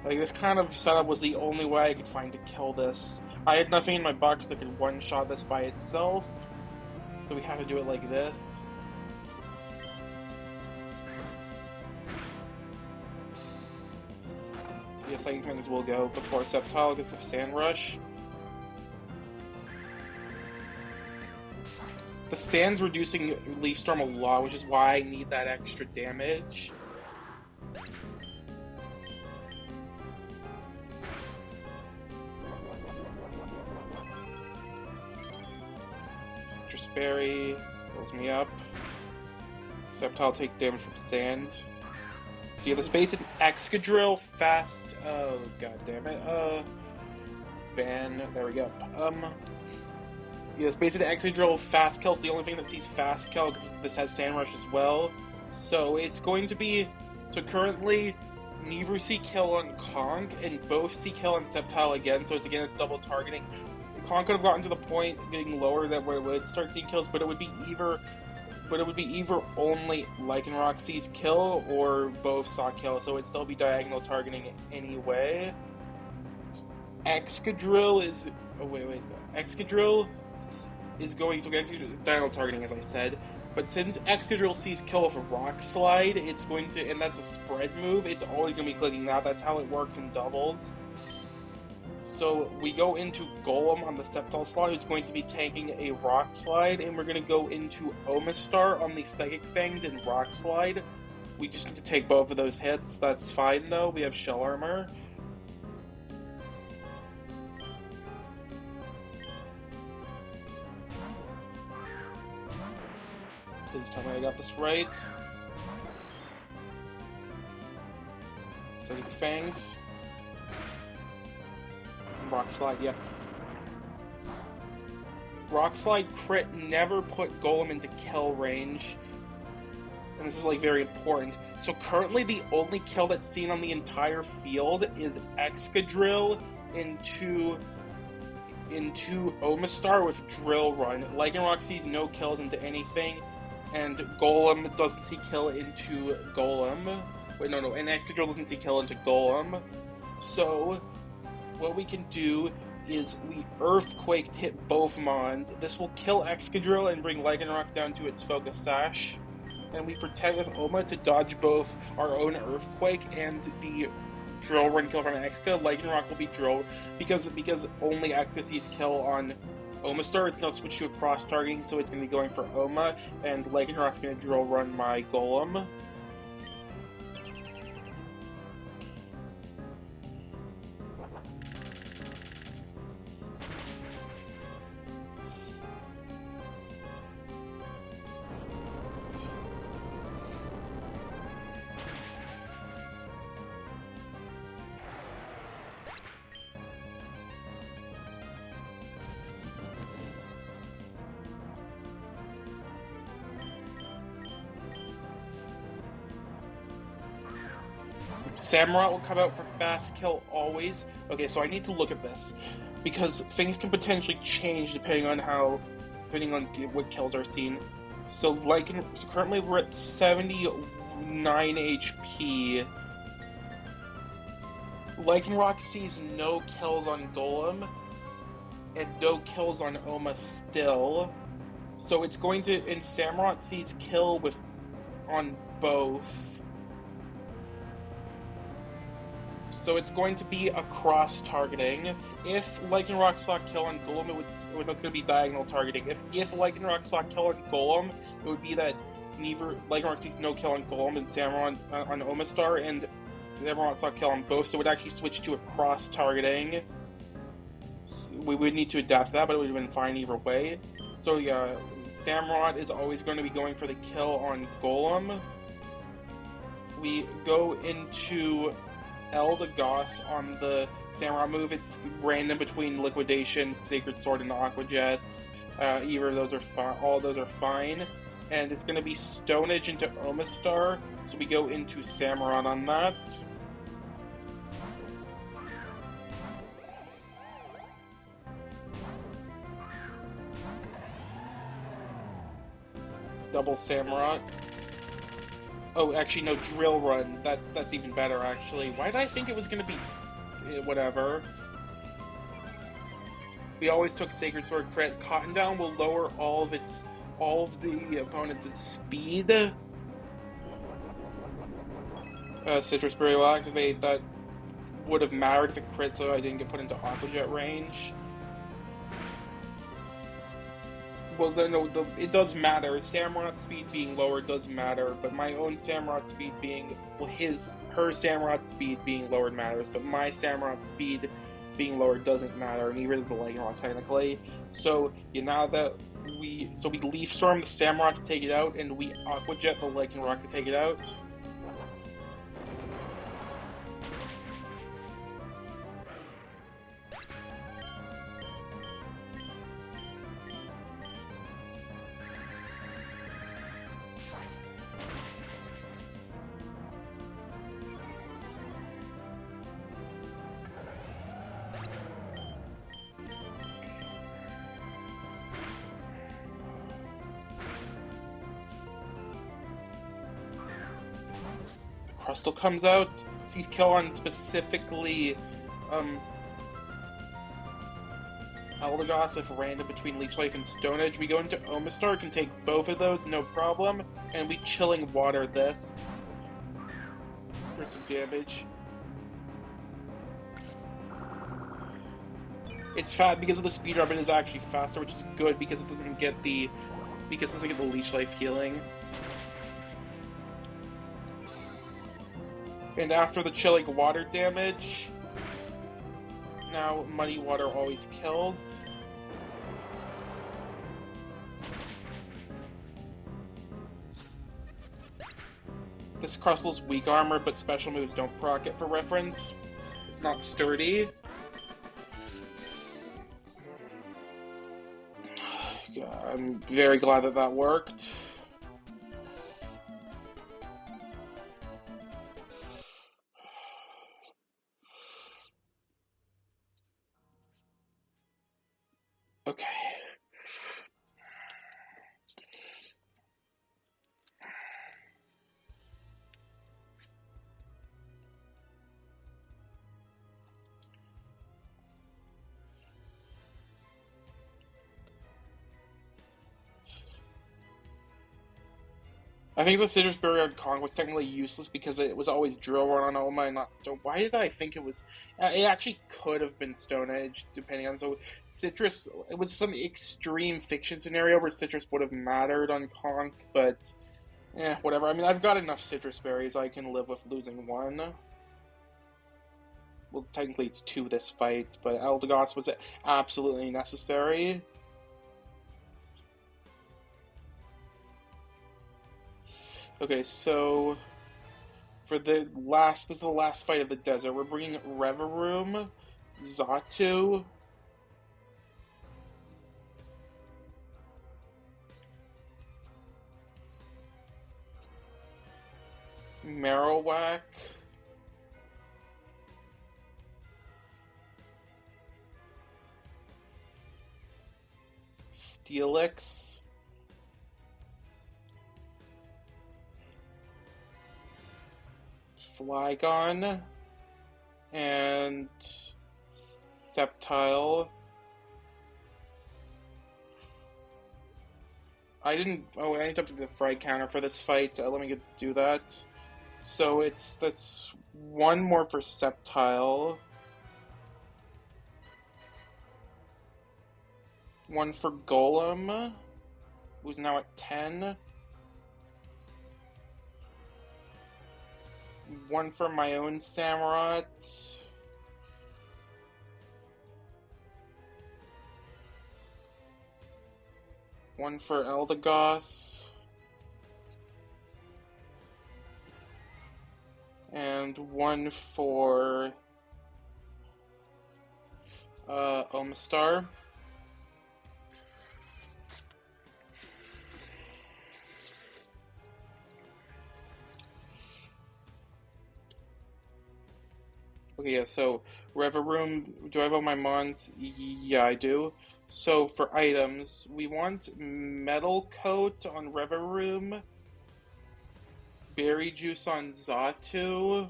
Like, this kind of setup was the only way I could find to kill this. I had nothing in my box that could one-shot this by itself, so we had to do it like this. Yes, I think will go before Sceptile because of Sand Rush. The sand's reducing Leaf Storm a lot, which is why I need that extra damage. Citrus Berry fills me up. Sceptile takes damage from sand. So yeah, this bait's an Excadrill fast. Oh god damn it. Ban. There we go. Yeah, this bait's an Excadrill fast kill. It's the only thing that sees fast kill because this has Sand Rush as well. So it's going to be. So currently, neither see kill on Conk and both see kill on Sceptile again. So it's double targeting. Conk could have gotten to the point getting lower that where it would start seeing kills, but it would be either. But it would be either only Lycanroc sees kill or both saw kill, so it'd still be diagonal targeting anyway. Excadrill is. Oh, wait. Excadrill is going. So Excadrill is diagonal targeting, as I said. But since Excadrill sees kill with a Rock Slide, it's going to. And that's a spread move, it's always going to be clicking that. That's how it works in doubles. So we go into Golem on the Sceptile slot, who's going to be tanking a Rock Slide, and we're going to go into Omastar on the Psychic Fangs and Rock Slide. We just need to take both of those hits. That's fine, though. We have Shell Armor. Please tell me I got this right. Psychic Fangs. Rock Slide, yep. Rock Slide crit never put Golem into kill range. And this is like very important. So currently the only kill that's seen on the entire field is Excadrill into Omastar with Drill Run. Lycanroc sees no kills into anything, and Golem doesn't see kill into Golem. Wait, no, and Excadrill doesn't see kill into Golem. So what we can do is we Earthquake to hit both Mons. This will kill Excadrill and bring Lycanroc down to its Focus Sash. And we protect with Oma to dodge both our own Earthquake and the Drill Run kill from Exca. Lycanroc will be drilled because only Exca sees kill on Omastar. It's now switched to a cross targeting, so it's going to be going for Oma, and Lycanroc's going to Drill Run my Golem. Samurott will come out for fast kill always. Okay, so I need to look at this because things can potentially change depending on what kills are seen. So currently we're at 79 HP. Lycanroc sees no kills on Golem and no kills on Oma still. So it's going to, and Samurott sees kill on both. So it's going to be a cross-targeting. If Lycanroc saw kill on Golem, it's going to be diagonal targeting. If Lycanroc saw kill on Golem, it would be that neither Lycanroc sees no kill on Golem and Samurott on Omastar, and Samurott saw kill on both, so it would actually switch to a cross-targeting. So we would need to adapt to that, but it would have been fine either way. So yeah, Samurott is always going to be going for the kill on Golem. We go into Eldegoss on the Samurott move. It's random between Liquidation, Sacred Sword, and Aqua Jet. Either of those are fine. All those are fine. And it's going to be Stone Edge into Omastar, so we go into Samurott on that. Double Samurott. Oh, actually, no, Drill Run. That's even better, actually. Why did I think it was going to be... whatever. We always took Sacred Sword crit. Cotton Down will lower all of the opponent's speed. Citrus Berry will activate. That would have mattered if it crit, so I didn't get put into Aqua Jet range. Well, no, it does matter. Samurot's speed being lower does matter, but my own Samurott speed being, well, her Samurott speed being lowered matters, but my Samurott speed being lowered doesn't matter, neither does the Lightning Rock technically. So, now that we Leaf Storm the Samurott to take it out, and we Aqua Jet the Lightning Rock to take it out. Crustle comes out, sees kill on specifically Eldegoss if random between Leech Life and Stone Edge. We go into Omastar, can take both of those, no problem, and we Chilling Water this for some damage. It's fat because of the speed up, it is actually faster, which is good because it doesn't get the Leech Life healing. And after the Chilling Water damage, now Muddy Water always kills. This Crustle's weak armor, but special moves don't proc it for reference. It's not sturdy. I'm very glad that worked. Okay. I think the Citrus Berry on Kong was technically useless because it was always Drill Run on Oma and not Stone. Why did I think it was? It actually could have been Stone Edge, depending on. So Citrus, it was some extreme fiction scenario where Citrus would have mattered on Conk, but whatever. I mean, I've got enough Citrus Berries. I can live with losing one. Well, technically it's two this fight, but Eldegoss was absolutely necessary. Okay, so for this is the last fight of the desert. We're bringing Reverum, Xatu, Marowak, Steelix, Flygon, and Sceptile. I need to update the Fright counter for this fight. Let me do that. So that's one more for Sceptile. One for Golem, who's now at 10. One for my own Samurott. One for Eldegoss. And one for Omastar. Okay, yeah, so Reverum, do I have all my mons? Yeah, I do. So for items, we want Metal Coat on Reverum, Berry Juice on Xatu.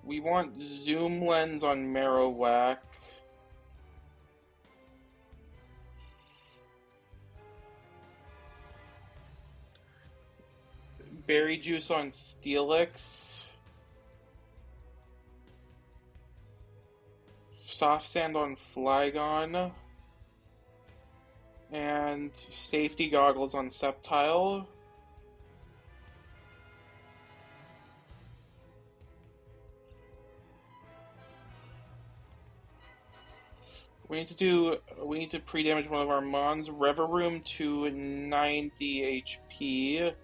We want Zoom Lens on Marowak. Berry Juice on Steelix. Soft Sand on Flygon. And safety goggles on Sceptile. We need to pre-damage one of our Mons. Reveroom to 90 HP.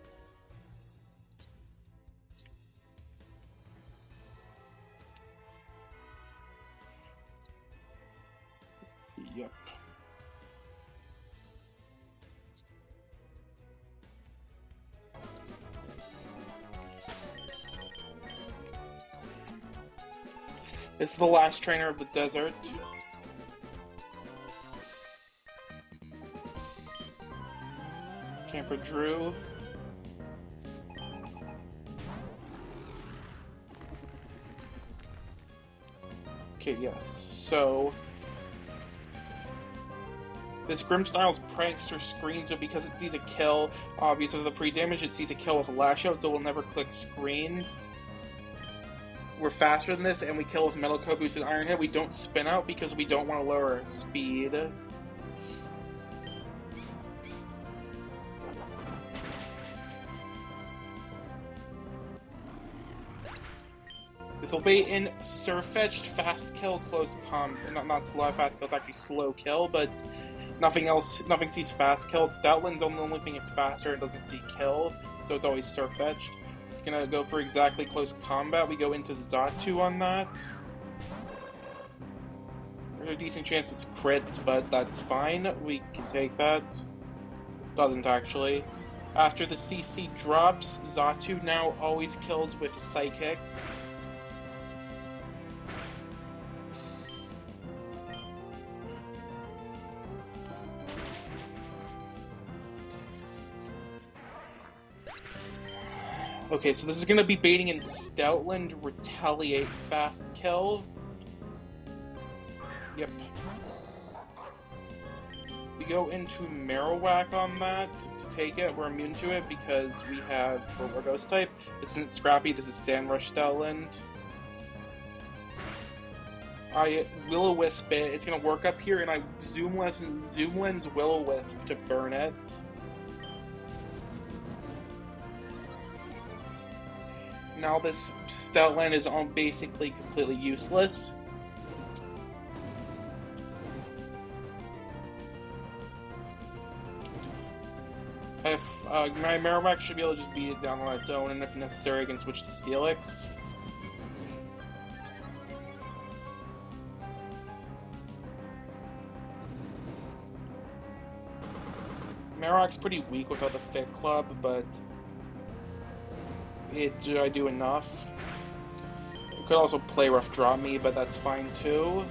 Yep. This is the last trainer of the desert. Camper Drew. Okay, yes. So this Grimstyle's prankster screens, but because it sees a kill, obviously with the pre-damage, it sees a kill with a lash out, so it will never click screens. We're faster than this, and we kill with Metal Coat Boost and Iron Head. We don't spin out because we don't want to lower our speed. This will be in Surfetched, Fast Kill, Close Combat. Not slow, fast kill, it's actually slow kill, but nothing sees Fast Kill. Stoutland's the only thing that's faster and doesn't see kill, so it's always Surfetched. It's gonna go for exactly Close Combat. We go into Xatu on that. There's a decent chance it's crits, but that's fine. We can take that. Doesn't actually. After the CC drops, Xatu now always kills with Psychic. Okay, so this is going to be baiting in Stoutland, Retaliate, Fast Kill. Yep. We go into Marowak on that to take it. We're immune to it because we have we're Ghost type. This isn't Scrappy, this is Sandrush Stoutland. I Will-O-Wisp it. It's going to work up here, and I Zoom Lens Will-O-Wisp to burn it. Now this Stoutland is basically completely useless. If my Marowak should be able to just beat it down on its own, and if necessary, I can switch to Steelix. Marowak's pretty weak without the Fit Club, but I do enough. It could also play Rough Draw me, but that's fine too.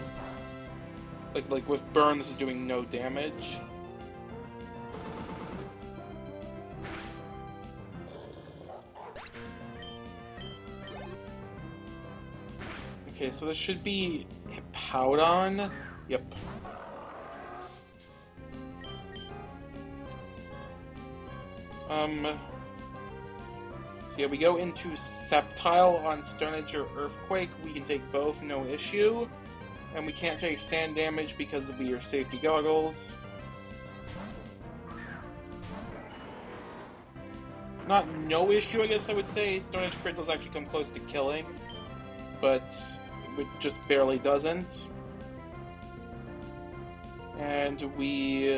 Like with Burn, this is doing no damage. Okay, so this should be Hippowdon. Yep. So yeah, we go into Sceptile on Stone Edge or Earthquake. We can take both, no issue. And we can't take sand damage because of your safety goggles. Not no issue, I guess I would say. Stone Edge crit does actually come close to killing, but it just barely doesn't. And we...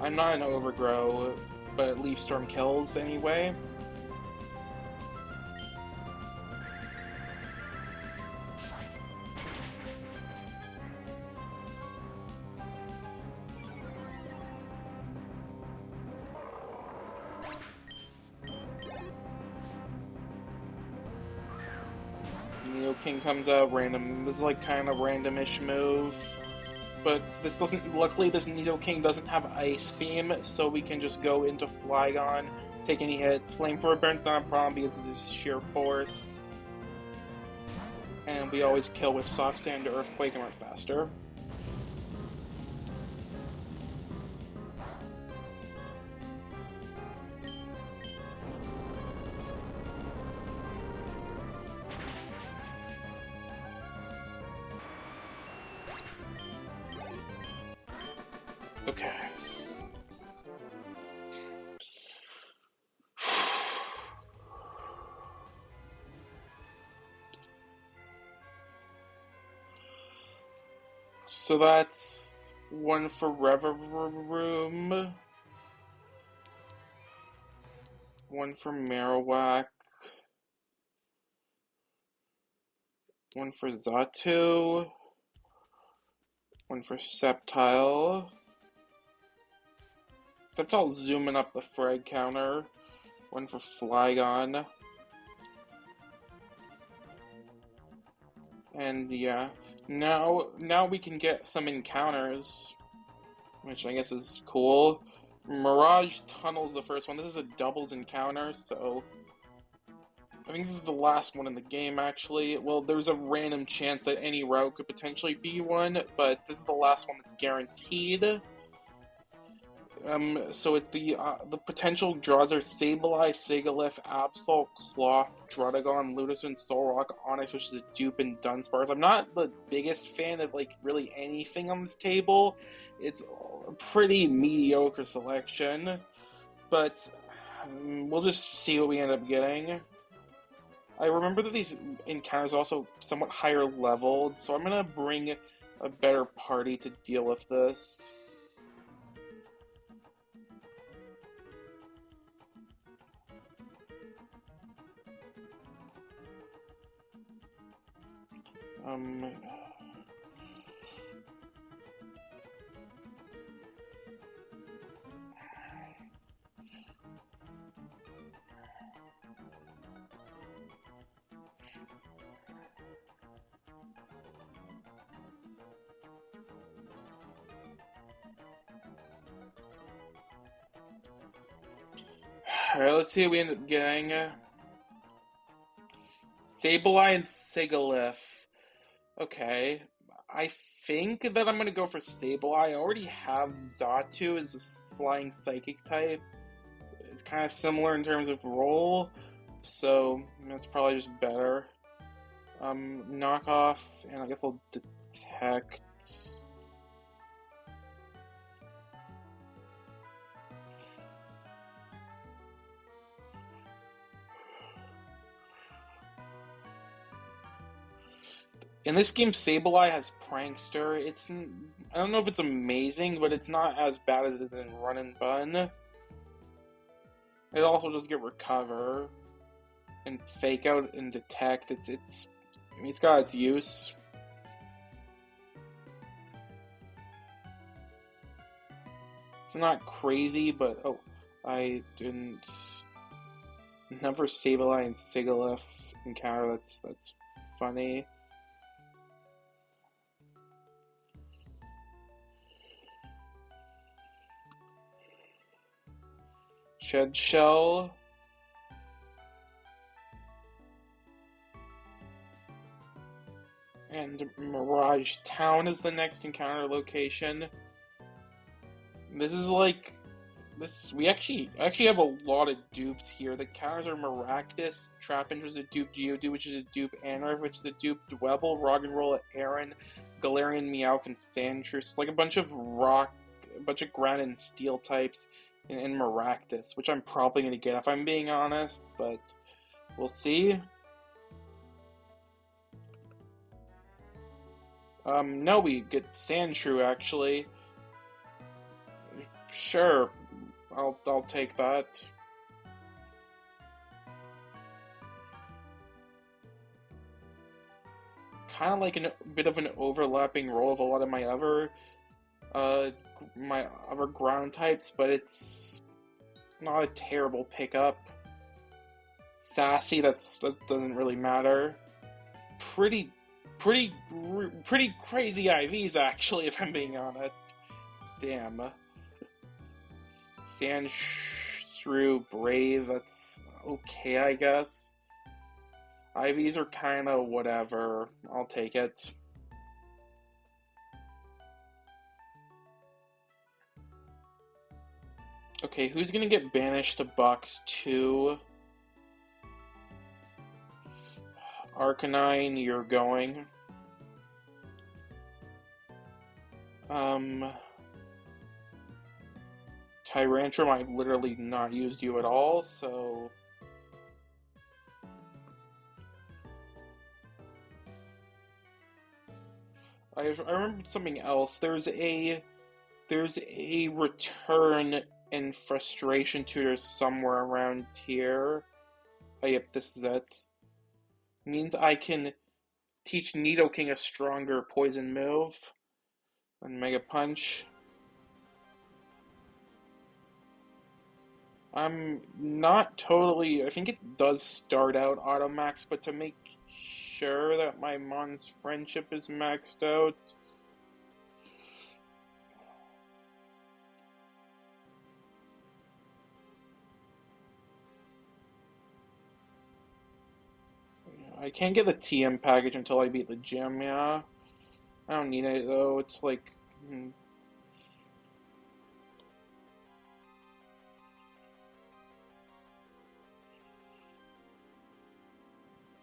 I'm not an Overgrow, but Leaf Storm kills anyway. King comes out random. This is like kind of randomish move, but this doesn't. Luckily, this Nidoking doesn't have Ice Beam, so we can just go into Flygon, take any hits. Flamethrower Burn's not a problem because this is sheer force, and we always kill with Soft Sand or Earthquake, and we're faster. Okay. So that's one for Reverum, one for Marowak, one for Xatu, one for Sceptile. Sceptile's zooming up the frag counter. One for Flygon. And yeah, now we can get some encounters, which I guess is cool. Mirage Tunnel's the first one. This is a doubles encounter, so I think this is the last one in the game, actually. Well, there's a random chance that any route could potentially be one, but this is the last one that's guaranteed. So it's the potential draws are Sableye, Sigilyph, Absol, Cloth, Druddigon, Ludicrous, Solrock, Onix, which is a dupe, and Dunsparce. I'm not the biggest fan of like really anything on this table. It's a pretty mediocre selection, but we'll just see what we end up getting. I remember that these encounters are also somewhat higher leveled, so I'm gonna bring a better party to deal with this. Alright, let's see what we end up getting. Sableye and Sigilyph. Okay. I think that I'm gonna go for Sableye. I already have Xatu as a flying psychic type. It's kind of similar in terms of role, so that's probably just better. Knockoff, and I guess I'll detect. In this game, Sableye has Prankster. I don't know if it's amazing, but it's not as bad as it is in Run and Bun. It also does get Recover and Fake Out and Detect. It's got its use. It's not crazy, but I didn't. Never Sableye and Sigilyph encounter. That's funny. Shed Shell. And Mirage Town is the next encounter location. This is like this. We actually have a lot of dupes here. The counters are Maractus, Trapinch, which is a dupe, Geodude, which is a dupe, Anarth, which is a dupe, Dwebble, Roggenrola, Aaron, Galarian, Meowth, and Sandshrew. It's like a bunch of ground and steel types in Maractus, which I'm probably going to get if I'm being honest, but we'll see. No, we get Sandshrew actually. Sure, I'll take that. Kind of like a bit of an overlapping role of a lot of my other ground types, but it's not a terrible pickup. Sassy, that doesn't really matter. Pretty crazy IVs actually, if I'm being honest. Damn. Sandshrew, Brave, that's okay, I guess. IVs are kind of whatever. I'll take it. Okay, who's gonna get banished to box 2? Arcanine, you're going. Tyrantrum, I've literally not used you at all, so... I remember something else. There's a return and frustration tutor somewhere around here. Oh, yep, this is it. Means I can teach Nidoking a stronger poison move and Mega Punch. I'm not totally. I think it does start out auto max, but to make sure that my Mon's friendship is maxed out. I can't get the TM package until I beat the gym, yeah. I don't need it though. It's like.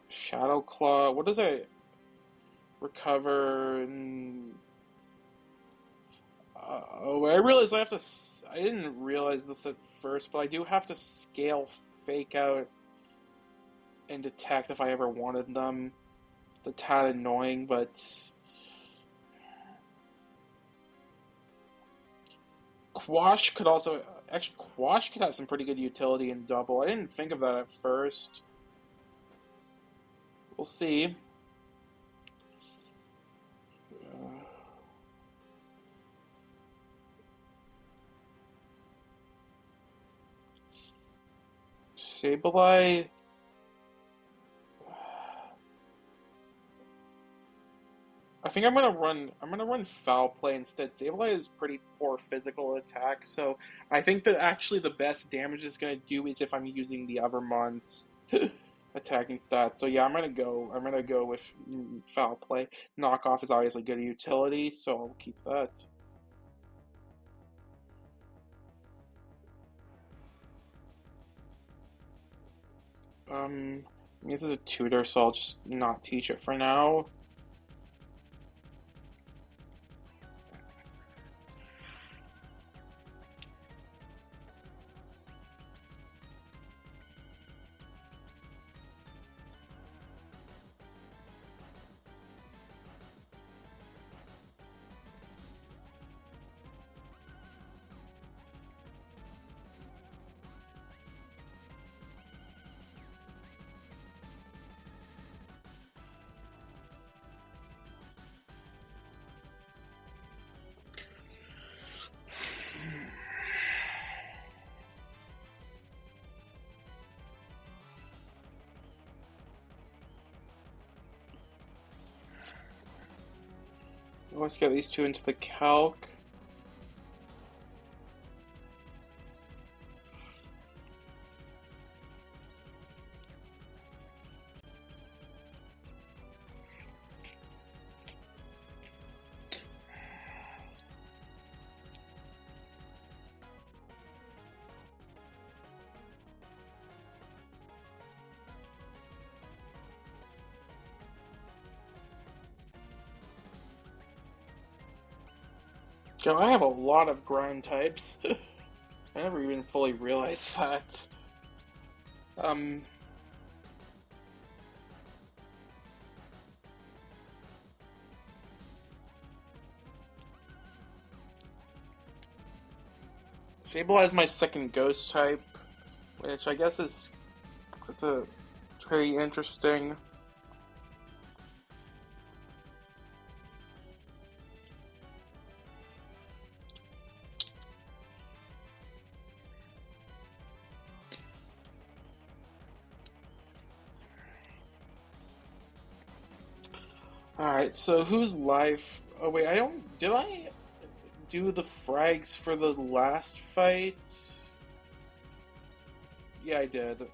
Shadow Claw. What does it recover? Oh, I realize I have to. I didn't realize this at first, but I do have to scale Fake Out and Detect if I ever wanted them. It's a tad annoying, but Quash could also. Actually, Quash could have some pretty good utility in Double. I didn't think of that at first. We'll see. Uh, Sableye. I think I'm gonna run Foul Play instead. Sableye is pretty poor physical attack, so I think that actually the best damage it's gonna do is if I'm using the Evermon's attacking stats. So yeah, I'm gonna go with Foul Play. Knockoff is obviously good utility, so I'll keep that. This is a tutor, so I'll just not teach it for now. Let's get these two into the calc. God, I have a lot of ground types. I never even fully realized that. Um, Fable has my second ghost type, which I guess is it's a pretty interesting. Alright, so who's live? Oh wait, I don't. Did I do the frags for the last fight? Yeah, I did.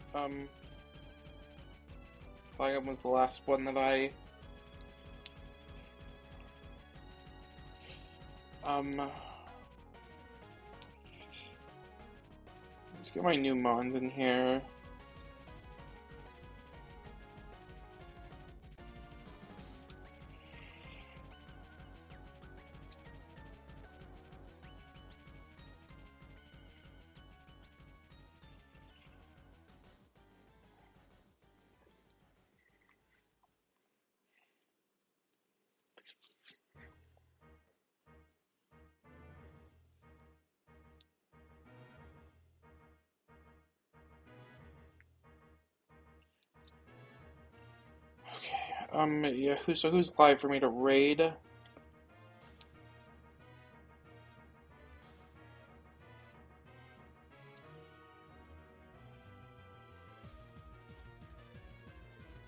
Flag was the last one that I. Let's get my new Mons in here. Yeah, who's live for me to raid?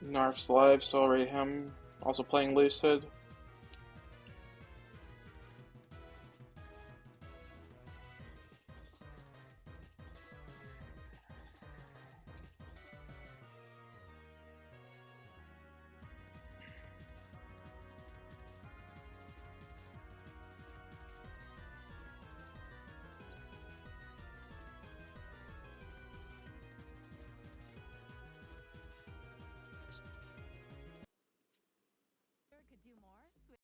Narf's live, so I'll raid him. Also playing Lucid.